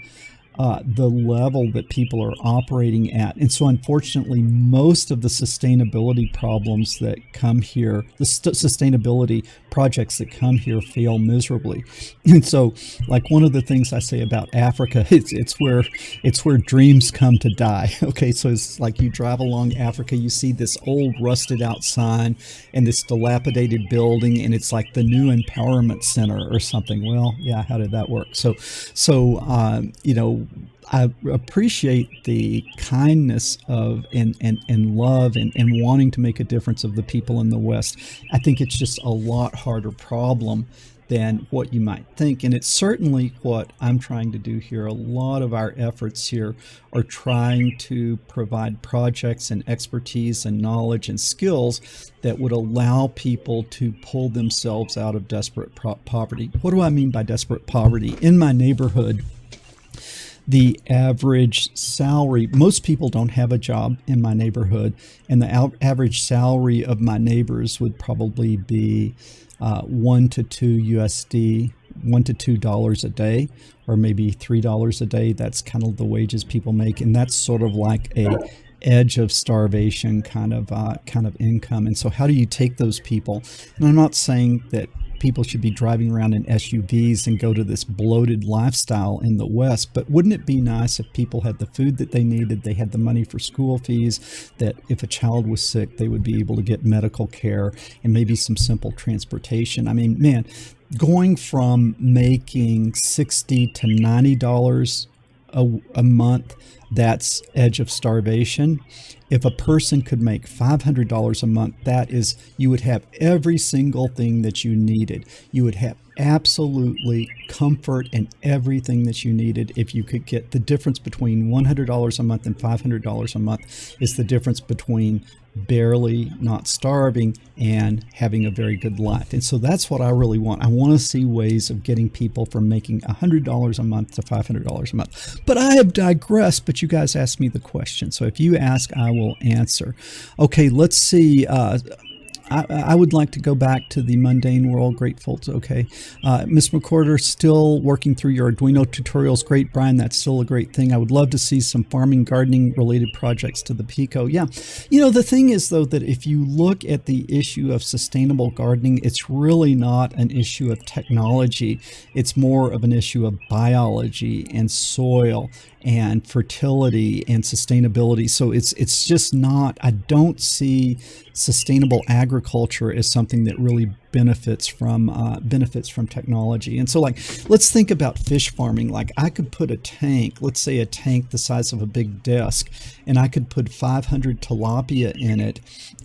A: the level that people are operating at. And so unfortunately, most of the sustainability problems that come here, the sustainability projects that come here fail miserably. And so, like, one of the things I say about Africa, it's where dreams come to die. Okay, so it's like you drive along Africa, you see this old rusted out sign and this dilapidated building, and it's like the new empowerment center or something. Well, yeah, how did that work? So I appreciate the kindness of and love and wanting to make a difference of the people in the West. I think it's just a lot harder problem than what you might think. And it's certainly what I'm trying to do here. A lot of our efforts here are trying to provide projects and expertise and knowledge and skills that would allow people to pull themselves out of desperate poverty. What do I mean by desperate poverty? In my neighborhood, the average salary, most people don't have a job in my neighborhood, and the average salary of my neighbors would probably be $1 to $2 a day, or maybe $3 a day. That's kind of the wages people make, and that's sort of like a edge of starvation kind of income. And so how do you take those people? And I'm not saying that people should be driving around in SUVs and go to this bloated lifestyle in the West, but wouldn't it be nice if people had the food that they needed, they had the money for school fees, that if a child was sick, they would be able to get medical care and maybe some simple transportation? I mean, man, going from making $60 to $90 a month, that's edge of starvation. If a person could make $500 a month, that is, you would have every single thing that you needed. You would have absolutely comfort and everything that you needed. If you could get the difference between $100 a month and $500 a month is the difference between barely not starving and having a very good life. And so that's what I really want. I want to see ways of getting people from making $100 a month to $500 a month. But I have digressed, but you guys asked me the question. So if you ask, I will answer. Okay, let's see. I would like to go back to the mundane world. Grateful to, okay. Miss McCorder, still working through your Arduino tutorials. Great, Brian. That's still a great thing. I would love to see some farming, gardening related projects to the Pico. Yeah. You know, the thing is, though, that if you look at the issue of sustainable gardening, it's really not an issue of technology. It's more of an issue of biology and soil and fertility and sustainability. So it's just not, I don't see sustainable agriculture as something that really benefits from technology. And so, like, let's think about fish farming. Like, I could put a tank, let's say a tank the size of a big desk, and I could put 500 tilapia in it.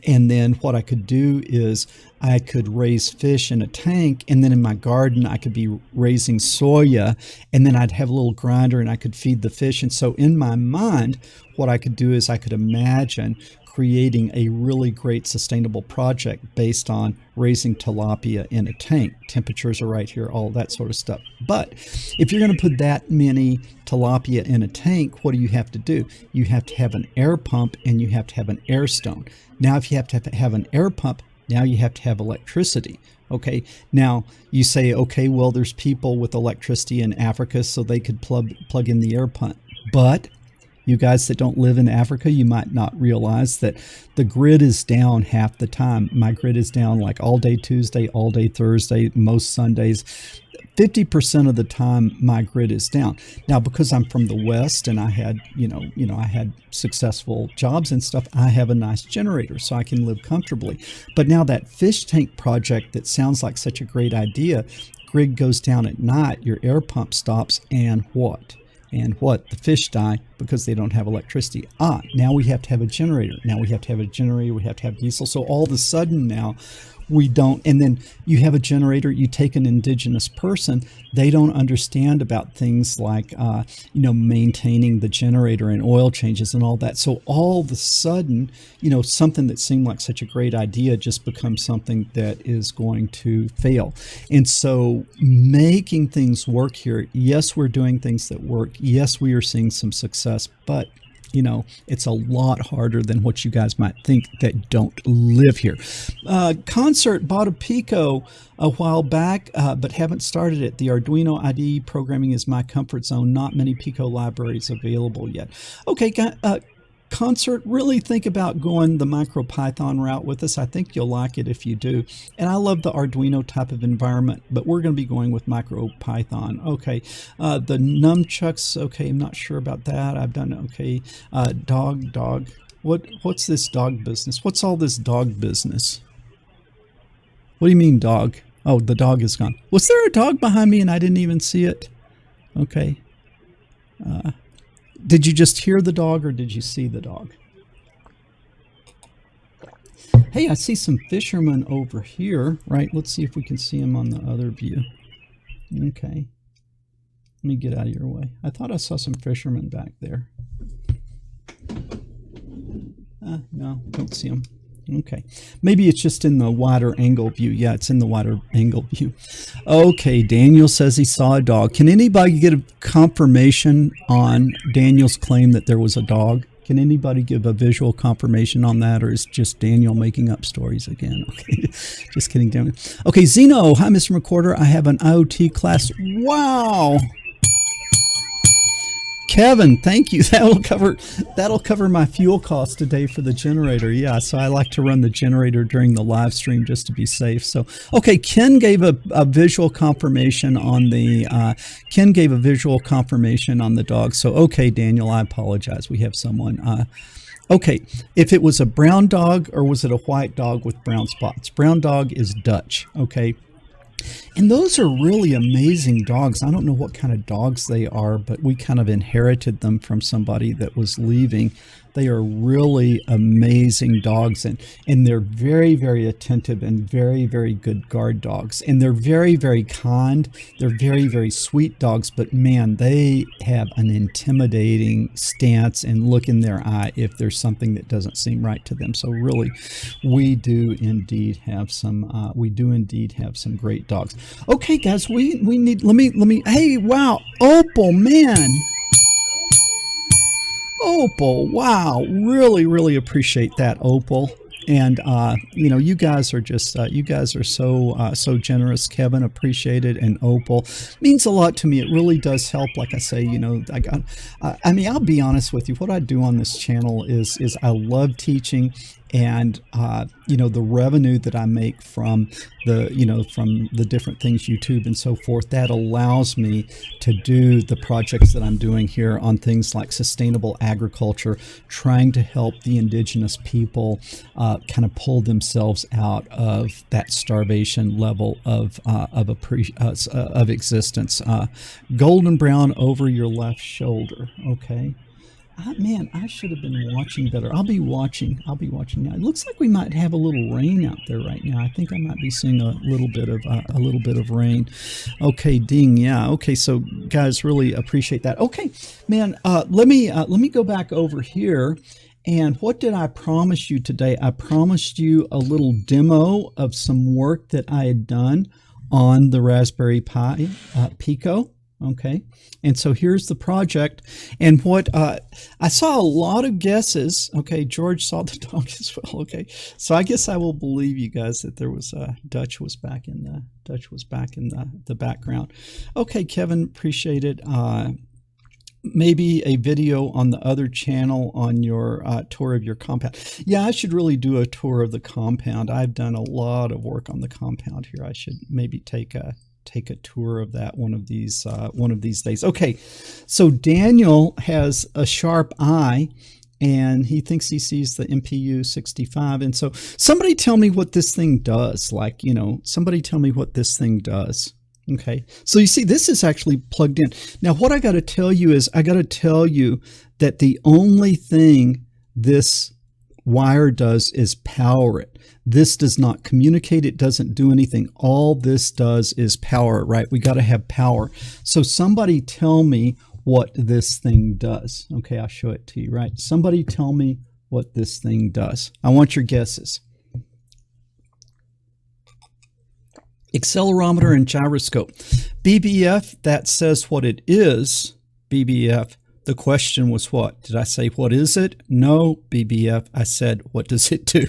A: And then what I could do is I could raise fish in a tank, and then in my garden I could be raising soya, and then I'd have a little grinder and I could feed the fish. And so in my mind, what I could do is I could imagine creating a really great sustainable project based on raising tilapia in a tank. Temperatures are right here, all that sort of stuff. But if you're going to put that many tilapia in a tank, what do you have to do? You have to have an air pump and you have to have an air stone. Now, if you have to have an air pump, now you have to have electricity. Okay, now you say, okay, well, there's people with electricity in Africa, so they could plug in the air pump. But you guys that don't live in Africa, you might not realize that the grid is down half the time. My grid is down like all day Tuesday, all day Thursday, most Sundays. 50% of the time my grid is down. Now, because I'm from the West and I had, I had successful jobs and stuff, I have a nice generator so I can live comfortably. But now that fish tank project that sounds like such a great idea, grid goes down at night, your air pump stops, and what? The fish die because they don't have electricity. Now we have to have a generator. We have to have diesel. So all of a sudden now we don't, and then you have a generator, you take an indigenous person, they don't understand about things like, maintaining the generator and oil changes and all that. So all of a sudden, something that seemed like such a great idea just becomes something that is going to fail. And so making things work here, yes, we're doing things that work. Yes, we are seeing some success, but it's a lot harder than what you guys might think that don't live here. Concert bought a Pico a while back, but haven't started it. The Arduino IDE programming is my comfort zone. Not many Pico libraries available yet. Okay, Concert, really think about going the MicroPython route with us. I think you'll like it if you do. And I love the Arduino type of environment, but we're going to be going with MicroPython. Okay, the nunchucks, okay, I'm not sure about that. I've done, okay, dog. What's this dog business? What's all this dog business? What do you mean dog? Oh, the dog is gone. Was there a dog behind me and I didn't even see it? Okay. Did you just hear the dog or did you see the dog? Hey, I see some fishermen over here, right? Let's see if we can see them on the other view. Okay. Let me get out of your way. I thought I saw some fishermen back there. No, don't see them. Okay. Maybe it's just in the wider angle view. Yeah, it's in the wider angle view. Okay, Daniel says he saw a dog. Can anybody get a confirmation on Daniel's claim that there was a dog? Can anybody give a visual confirmation on that, or is just Daniel making up stories again? Okay, just kidding, Daniel. Okay, Zeno. Hi, Mr. McWhorter. I have an IoT class. Wow. Kevin, thank you. That'll cover my fuel cost today for the generator. Yeah, so I like to run the generator during the live stream just to be safe. So, okay, Ken gave a visual confirmation on the dog. So, okay, Daniel, I apologize. We have someone. Okay, if it was a brown dog or was it a white dog with brown spots? Brown dog is Dutch. Okay. And those are really amazing dogs. I don't know what kind of dogs they are, but we kind of inherited them from somebody that was leaving. They are really amazing dogs, and they're very, very attentive and very, very good guard dogs. And they're very, very kind. They're very, very sweet dogs, but man, they have an intimidating stance and look in their eye if there's something that doesn't seem right to them. So really, we do indeed have some great dogs. Okay, guys, we need, let me, hey, wow, Opal, man. Opal, wow, really, really appreciate that, Opal. And you know, you guys are just so generous. Kevin, appreciate it, and Opal means a lot to me. It really does help. Like I say, you know, I mean, I'll be honest with you. What I do on this channel is I love teaching, and you know, the revenue that I make from the different things, YouTube and so forth, that allows me to do the projects that I'm doing here on things like sustainable agriculture, trying to help the indigenous people kind of pull themselves out of that starvation level of existence. Golden brown over your left shoulder. Okay. Man, I should have been watching better. I'll be watching now. It looks like we might have a little rain out there right now. I think I might be seeing a little bit of rain. Okay, ding, yeah. Okay, so guys, really appreciate that. Okay, man, let me go back over here. And what did I promise you today? I promised you a little demo of some work that I had done on the Raspberry Pi Pico. Okay, and so here's the project, and what I saw a lot of guesses. Okay, George saw the dog as well. Okay, so I guess I will believe you guys that there was Dutch was back in the background. Okay, Kevin, appreciate it. Maybe a video on the other channel on your tour of your compound. Yeah, I should really do a tour of the compound. I've done a lot of work on the compound here. I should maybe take a tour of that one of these days. Okay, so Daniel has a sharp eye, and he thinks he sees the MPU 65. And so somebody tell me what this thing does. Like, you know, somebody tell me what this thing does. Okay, so you see, this is actually plugged in. Now, what I got to tell you is, I got to tell you that the only thing this wire does is power it. This does not communicate. It doesn't do anything. All this does is power it, right? We got to have power. So somebody tell me what this thing does. Okay, I'll show it to you, right? Somebody tell me what this thing does. I want your guesses. Accelerometer and gyroscope. BBF, that says what it is. BBF. The question was what? Did I say, what is it? No, BBF. I said, what does it do?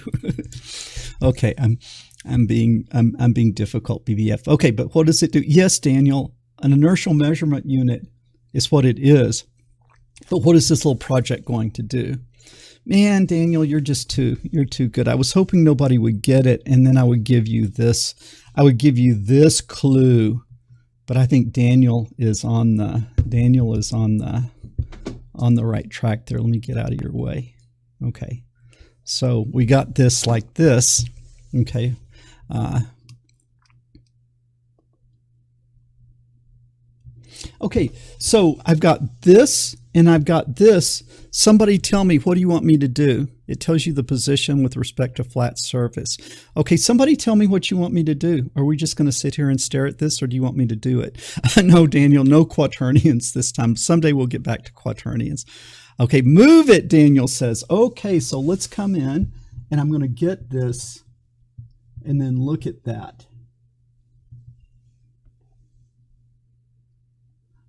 A: Okay, I'm being difficult, BBF. Okay, but what does it do? Yes, Daniel, an inertial measurement unit is what it is. But what is this little project going to do? Man, Daniel, you're too good. I was hoping nobody would get it, and then I would give you this. I would give you this clue. But I think Daniel is on the right track there. Let me get out of your way. Okay, so we got this like this. Okay, okay, so I've got this and I've got this. Somebody tell me, what do you want me to do? It tells you the position with respect to flat surface. Okay, somebody tell me what you want me to do. Are we just going to sit here and stare at this, or do you want me to do it? No, Daniel, no quaternions this time. Someday we'll get back to quaternions. Okay, move it, Daniel says. Okay, so let's come in, and I'm going to get this, and then look at that.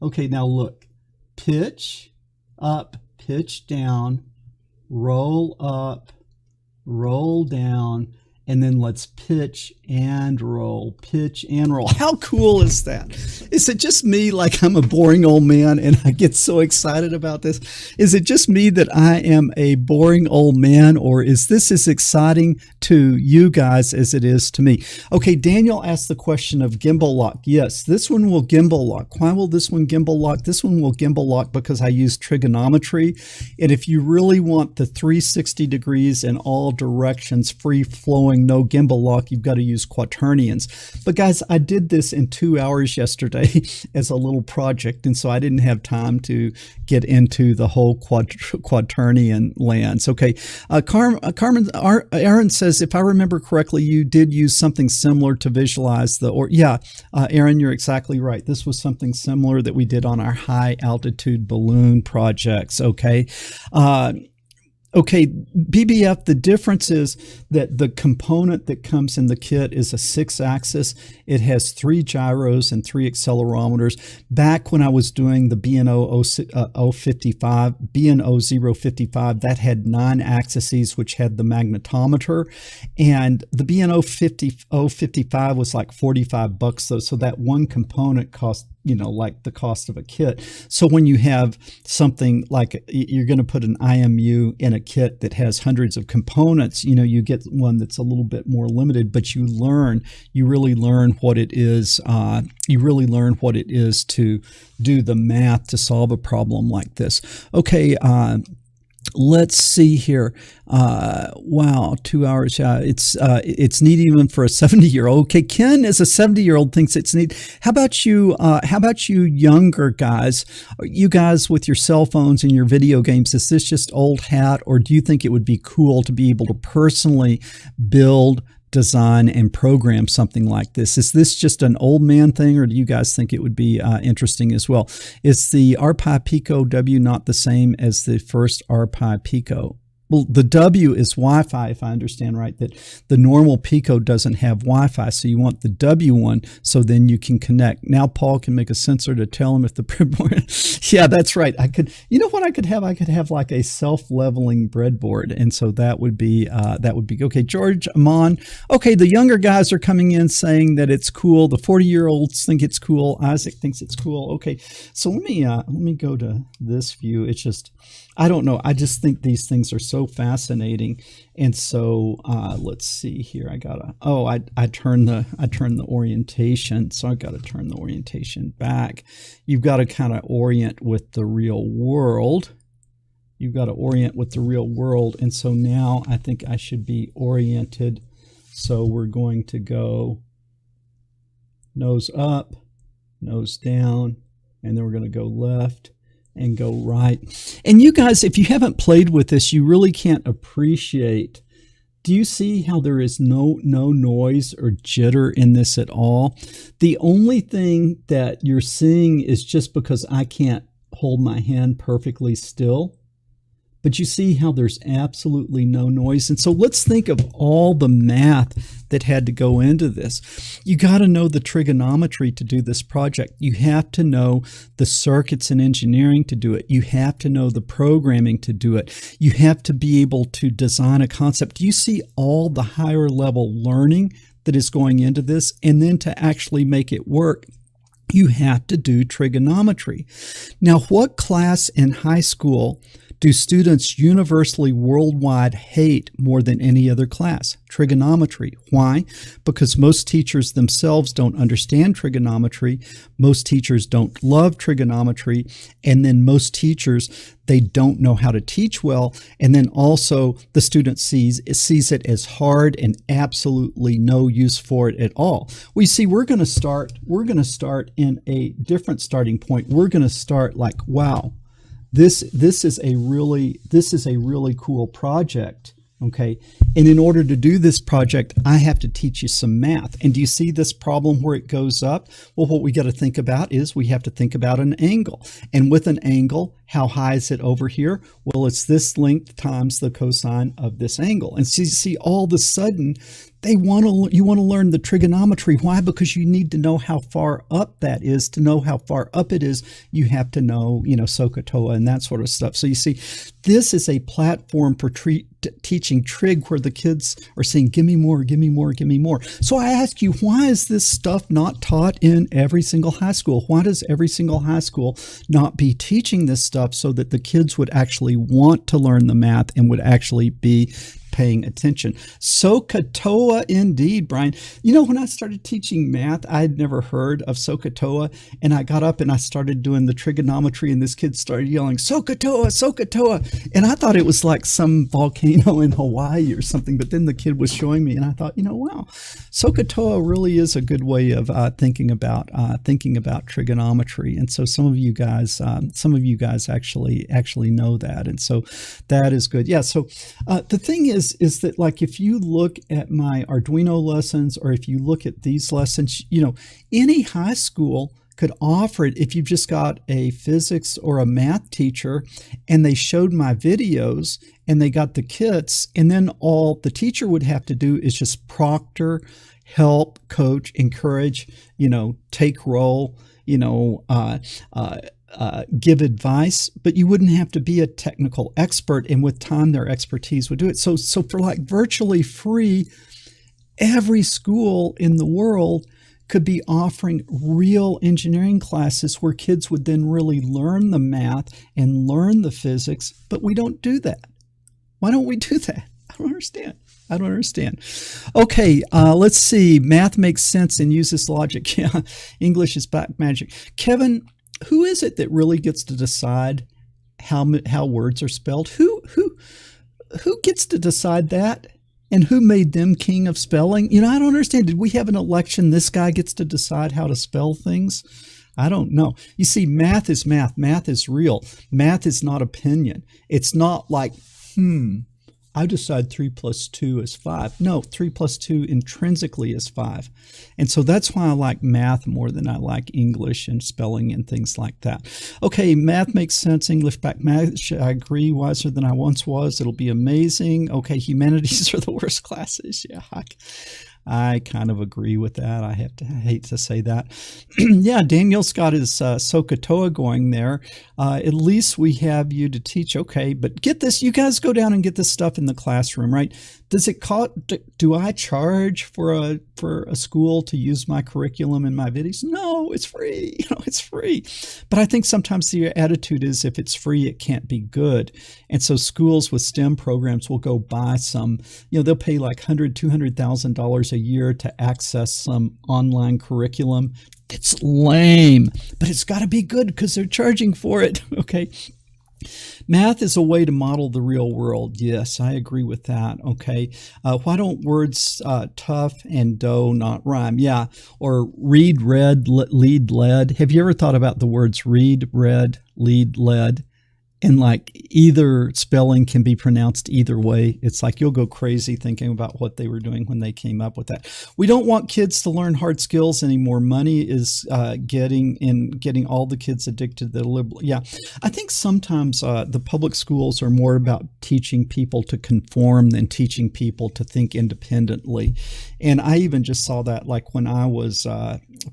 A: Okay, now look. Pitch up, pitch down, roll up, roll down, and then let's pitch and roll, pitch and roll. How cool is that? Is it just me, like I'm a boring old man and I get so excited about this? Is it just me that I am a boring old man, or is this as exciting to you guys as it is to me? Okay, Daniel asked the question of gimbal lock. Yes, this one will gimbal lock. Why will this one gimbal lock? This one will gimbal lock because I use trigonometry. And if you really want the 360 degrees in all directions, free flowing, no gimbal lock, you've got to use quaternions. But guys, I did this in 2 hours yesterday as a little project, and so I didn't have time to get into the whole quaternion lands. Okay, Aaron says, if I remember correctly, you did use something similar to visualize the, or yeah, Aaron, you're exactly right. This was something similar that we did on our high altitude balloon projects. Okay. Okay, BBF, the difference is that the component that comes in the kit is a 6-axis. It has 3 gyros and 3 accelerometers. Back when I was doing the BNO 055, that had 9 axes, which had the magnetometer. And the BNO 055 was like $45 though, so that one component cost, you know, like the cost of a kit. So when you have something like you're going to put an IMU in a kit that has hundreds of components, you know, you get one that's a little bit more limited, but you really learn what it is. You really learn what it is to do the math to solve a problem like this. Okay. Let's see here. Wow, 2 hours. It's neat even for a 70-year-old. Okay, Ken as a 70-year-old thinks it's neat. How about you? How about you younger guys? You guys with your cell phones and your video games, is this just old hat, or do you think it would be cool to be able to personally build, design, and program something like this? Is this just an old man thing, or do you guys think it would be interesting as well? Is the Pi Pico W not the same as the first Pi Pico? Well, the W is Wi-Fi, if I understand right, that the normal Pico doesn't have Wi-Fi, so you want the W one so then you can connect. Now Paul can make a sensor to tell him if the breadboard. Yeah, that's right. I could, you know what I could have? I could have like a self-leveling breadboard, and so that would be okay. George Amon. Okay, the younger guys are coming in saying that it's cool. The 40-year-olds think it's cool. Isaac thinks it's cool. Okay, so let me go to this view. It's just, I don't know. I just think these things are so fascinating. And so let's see here. I turned the orientation. So I got to turn the orientation back. You've got to kind of orient with the real world. You've got to orient with the real world. And so now I think I should be oriented. So we're going to go nose up, nose down, and then we're going to go left and go right. And you guys, if you haven't played with this, you really can't appreciate. Do you see how there is no noise or jitter in this at all? The only thing that you're seeing is just because I can't hold my hand perfectly still. But you see how there's absolutely no noise. And so let's think of all the math that had to go into this. You got to know the trigonometry to do this project. You have to know the circuits and engineering to do it. You have to know the programming to do it. You have to be able to design a concept. Do you see all the higher level learning that is going into this? And then to actually make it work, you have to do trigonometry. Now, what class in high school do students universally worldwide hate more than any other class? Trigonometry. Why? Because most teachers themselves don't understand trigonometry. Most teachers don't love trigonometry. And then most teachers, they don't know how to teach well. And then also the student sees it as hard and absolutely no use for it at all. Well, you see, we're going to start in a different starting point. We're going to start like, wow, this is a really cool project. Okay. And in order to do this project, I have to teach you some math. And do you see this problem where it goes up? Well, what we got to think about is we have to think about an angle. And with an angle, how high is it over here? Well, it's this length times the cosine of this angle. And so you see all of a sudden, you want to learn the trigonometry. Why? Because you need to know how far up that is. To know how far up it is, you have to know, SOHCAHTOA and that sort of stuff. So you see, this is a platform for teaching trig where the kids are saying, give me more, give me more, give me more. So I ask you, why is this stuff not taught in every single high school? Why does every single high school not be teaching this stuff so that the kids would actually want to learn the math and would actually be paying attention? SOHCAHTOA indeed, Brian. When I started teaching math, I had never heard of SOHCAHTOA, and I got up and I started doing the trigonometry, and this kid started yelling, SOHCAHTOA, SOHCAHTOA, and I thought it was like some volcano in Hawaii or something, but then the kid was showing me, and I thought, wow, SOHCAHTOA really is a good way of thinking about trigonometry, and so some of you guys actually know that, and so that is good. Yeah. So the thing is that, like, if you look at my Arduino lessons, or if you look at these lessons, any high school could offer it if you've just got a physics or a math teacher and they showed my videos and they got the kits, and then all the teacher would have to do is just proctor, help, coach, encourage, take roll, give advice, but you wouldn't have to be a technical expert, and with time their expertise would do it. So for like virtually free, every school in the world could be offering real engineering classes where kids would then really learn the math and learn the physics, but we don't do that. Why don't we do that? I don't understand. Okay, let's see. Math makes sense and uses logic. Yeah, English is black magic. Kevin, who is it that really gets to decide how words are spelled? Who gets to decide that? And who made them king of spelling? I don't understand. Did we have an election? This guy gets to decide how to spell things? I don't know. You see, math is math. Math is real. Math is not opinion. It's not like, I decide 3 plus 2 is 5. No, 3 plus 2 intrinsically is 5. And so that's why I like math more than I like English and spelling and things like that. Okay, math makes sense. English back match. I agree. Wiser than I once was. It'll be amazing. Okay, humanities are the worst classes. Yeah, I kind of agree with that. I hate to say that. Yeah, Daniel's got his SOHCAHTOA going there. At least we have you to teach. Okay, but get this. You guys go down and get this stuff in the classroom, right? Does it cost? Do I charge for a school to use my curriculum and my videos? No, it's free. It's free. But I think sometimes the attitude is if it's free, it can't be good. And so schools with STEM programs will go buy some. They'll pay like $100,000, $200,000 a year to access some online curriculum. It's lame, but it's got to be good because they're charging for it. Okay. Math is a way to model the real world. Yes, I agree with that. Okay. Why don't words tough and dough not rhyme? Yeah. Or read, read, lead, led. Have you ever thought about the words read, read, lead, led? And like either spelling can be pronounced either way. It's like you'll go crazy thinking about what they were doing when they came up with that. We don't want kids to learn hard skills anymore. Money is getting all the kids addicted to the liberal. Yeah, I think sometimes the public schools are more about teaching people to conform than teaching people to think independently. And I even just saw that like when I was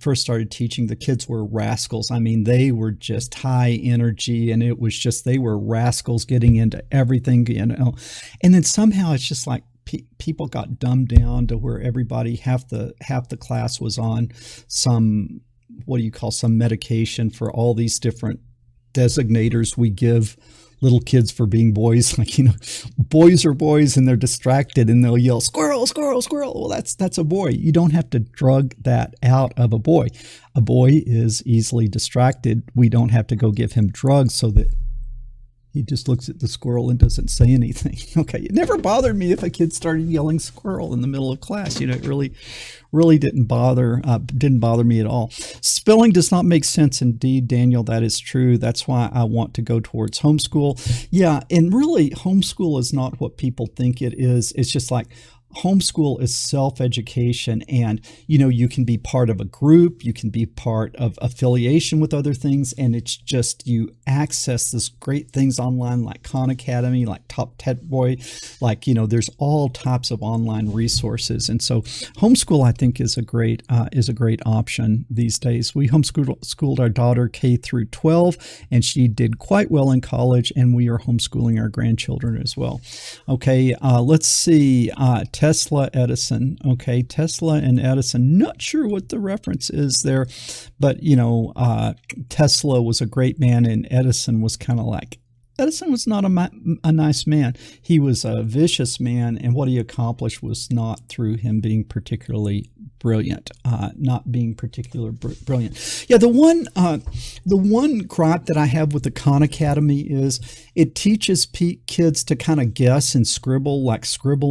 A: first started teaching, the kids were rascals. I mean, they were just high energy, and it was just they were rascals getting into everything, and then somehow it's just like people got dumbed down to where everybody half the class was on some some medication for all these different designators we give little kids for being boys. Like, boys are boys and they're distracted and they'll yell, squirrel, squirrel, squirrel. Well, that's a boy. You don't have to drug that out of a boy. A boy is easily distracted. We don't have to go give him drugs so that He just looks at the squirrel and doesn't say anything. Okay, it never bothered me if a kid started yelling squirrel in the middle of class. You know, it really didn't bother me at all. Spelling does not make sense. Indeed, Daniel, that is true. That's why I want to go towards homeschool. Yeah, and really, homeschool is not what people think it is. It's just like homeschool is self-education, and you can be part of a group, you can be part of affiliation with other things, and it's just you access this great things online like Khan Academy, like Top Tech Boy, like there's all types of online resources. And so homeschool, I think, is a great option these days. We homeschooled our daughter K through 12, and she did quite well in college, and we are homeschooling our grandchildren as well. Okay, let's see. Tesla, Edison. Okay, Tesla and Edison. Not sure what the reference is there, but Tesla was a great man, and Edison was kind of like, Edison was not a nice man. He was a vicious man, and what he accomplished was not through him being particularly brilliant. Brilliant. Yeah, the one gripe that I have with the Khan Academy is it teaches kids to kind of guess and scribble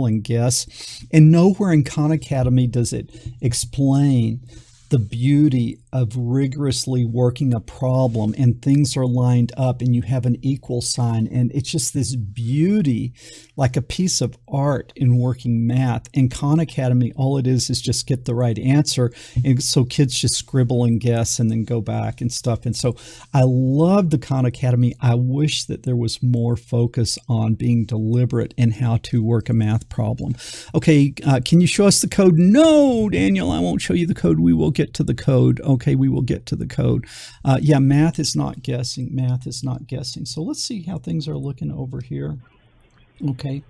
A: and guess, and nowhere in Khan Academy does it explain the beauty of rigorously working a problem, and things are lined up and you have an equal sign, and it's just this beauty, like a piece of art in working math. In Khan Academy, all it is just get the right answer, and so kids just scribble and guess and then go back and stuff. And so I love the Khan Academy. I wish that there was more focus on being deliberate in how to work a math problem. Okay, can you show us the code? No, Daniel, I won't show you the code. We will get to the code. Okay, we will get to the code. Yeah, math is not guessing. Math is not guessing. So let's see how things are looking over here. Okay.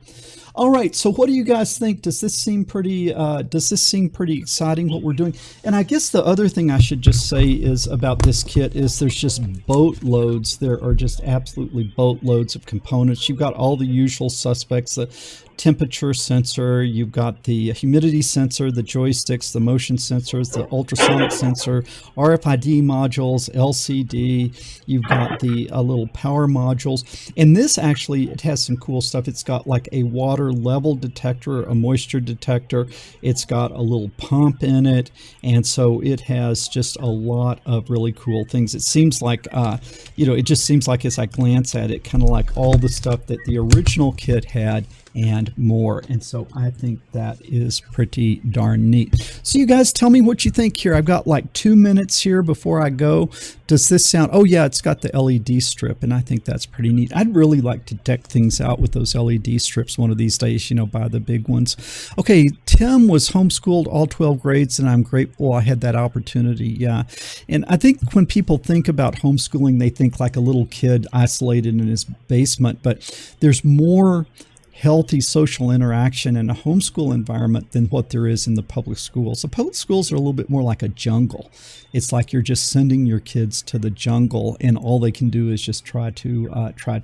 A: All right. So what do you guys think? Does this seem pretty exciting what we're doing? And I guess the other thing I should just say is about this kit is there's just boatloads. There are just absolutely boatloads of components. You've got all the usual suspects, the temperature sensor, you've got the humidity sensor, the joysticks, the motion sensors, the ultrasonic sensor, RFID modules, LCD, you've got the little power modules. And this actually, it has some cool stuff. It's got like a water level detector, a moisture detector. It's got a little pump in it. And so it has just a lot of really cool things. It seems like, it just seems like as I glance at it, kind of like all the stuff that the original kit had and more. And so I think that is pretty darn neat. So you guys tell me what you think here. I've got like 2 minutes here before I go. Does this sound, oh yeah, it's got the LED strip, and I think that's pretty neat. I'd really like to deck things out with those LED strips one of these days, buy the big ones. Okay, Tim was homeschooled all 12 grades, and I'm grateful I had that opportunity. Yeah, and I think when people think about homeschooling, they think like a little kid isolated in his basement, but there's more healthy social interaction in a homeschool environment than what there is in the public schools. The public schools are a little bit more like a jungle. It's like you're just sending your kids to the jungle, and all they can do is just try to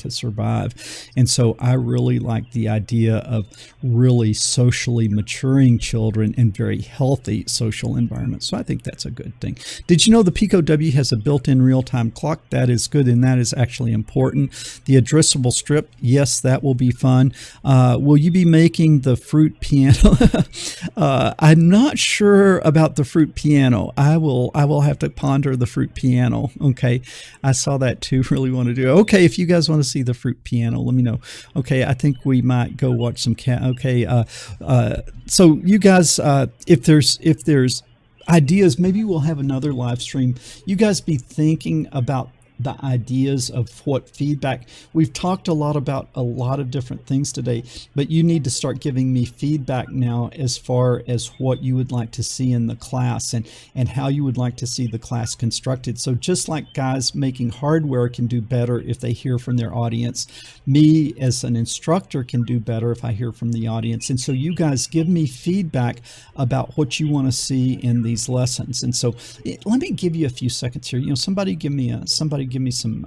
A: survive. And so I really like the idea of really socially maturing children in very healthy social environments. So I think that's a good thing. Did you know the Pico W has a built-in real-time clock? That is good, and that is actually important. The addressable strip, yes, that will be fun. Will you be making the fruit piano? I'm not sure about the fruit piano. I will have to ponder the fruit piano. Okay, I saw that too. Really want to do. Okay, if you guys want to see the fruit piano, let me know. Okay, I think we might go watch some cat. Okay, so you guys, if there's ideas, maybe we'll have another live stream. You guys be thinking about the ideas of what feedback. We've talked a lot about a lot of different things today, but you need to start giving me feedback now as far as what you would like to see in the class and how you would like to see the class constructed. So just like guys making hardware can do better if they hear from their audience, me as an instructor can do better if I hear from the audience. And so you guys give me feedback about what you want to see in these lessons. And so let me give you a few seconds here. Somebody give me give me some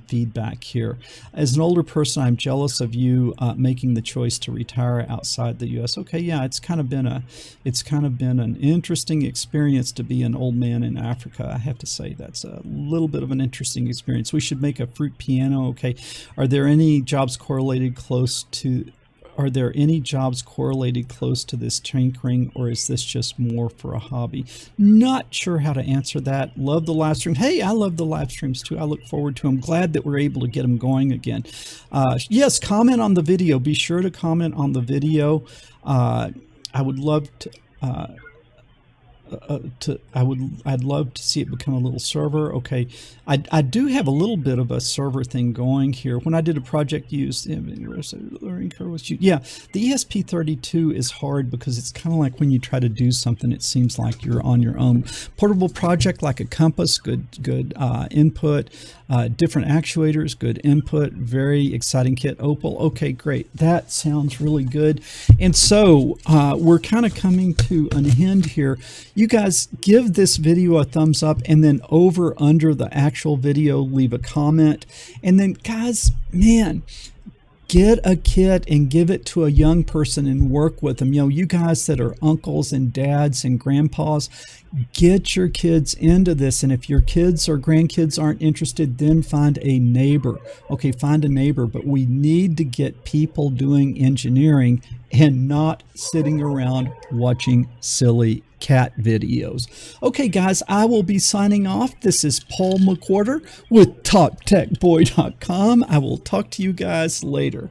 A: feedback here. As an older person, I'm jealous of you making the choice to retire outside the U.S. Okay, yeah, it's kind of been an interesting experience to be an old man in Africa. I have to say that's a little bit of an interesting experience. We should make a fruit piano. Okay, are there any jobs correlated close to? Are there any jobs correlated close to this tinkering, or is this just more for a hobby? Not sure how to answer that. Love the live stream. Hey, I love the live streams too. I look forward to them. Glad that we're able to get them going again. Yes, comment on the video. Be sure to comment on the video. I would love to. I'd love to see it become a little server. Okay, I do have a little bit of a server thing going here. When I did a project used, yeah, the ESP32 is hard because it's kind of like when you try to do something, it seems like you're on your own. Portable project like a compass, good input. Different actuators, good input. Very exciting kit. Opal. Okay, great. That sounds really good. And so we're kind of coming to an end here. You guys give this video a thumbs up, and then over under the actual video leave a comment. And then guys, man, get a kit and give it to a young person and work with them. You know, you guys that are uncles and dads and grandpas, get your kids into this. And if your kids or grandkids aren't interested, then find a neighbor. Okay, find a neighbor. But we need to get people doing engineering and not sitting around watching silly cat videos. Okay, guys, I will be signing off. This is Paul McWhorter with TopTechBoy.com. I will talk to you guys later.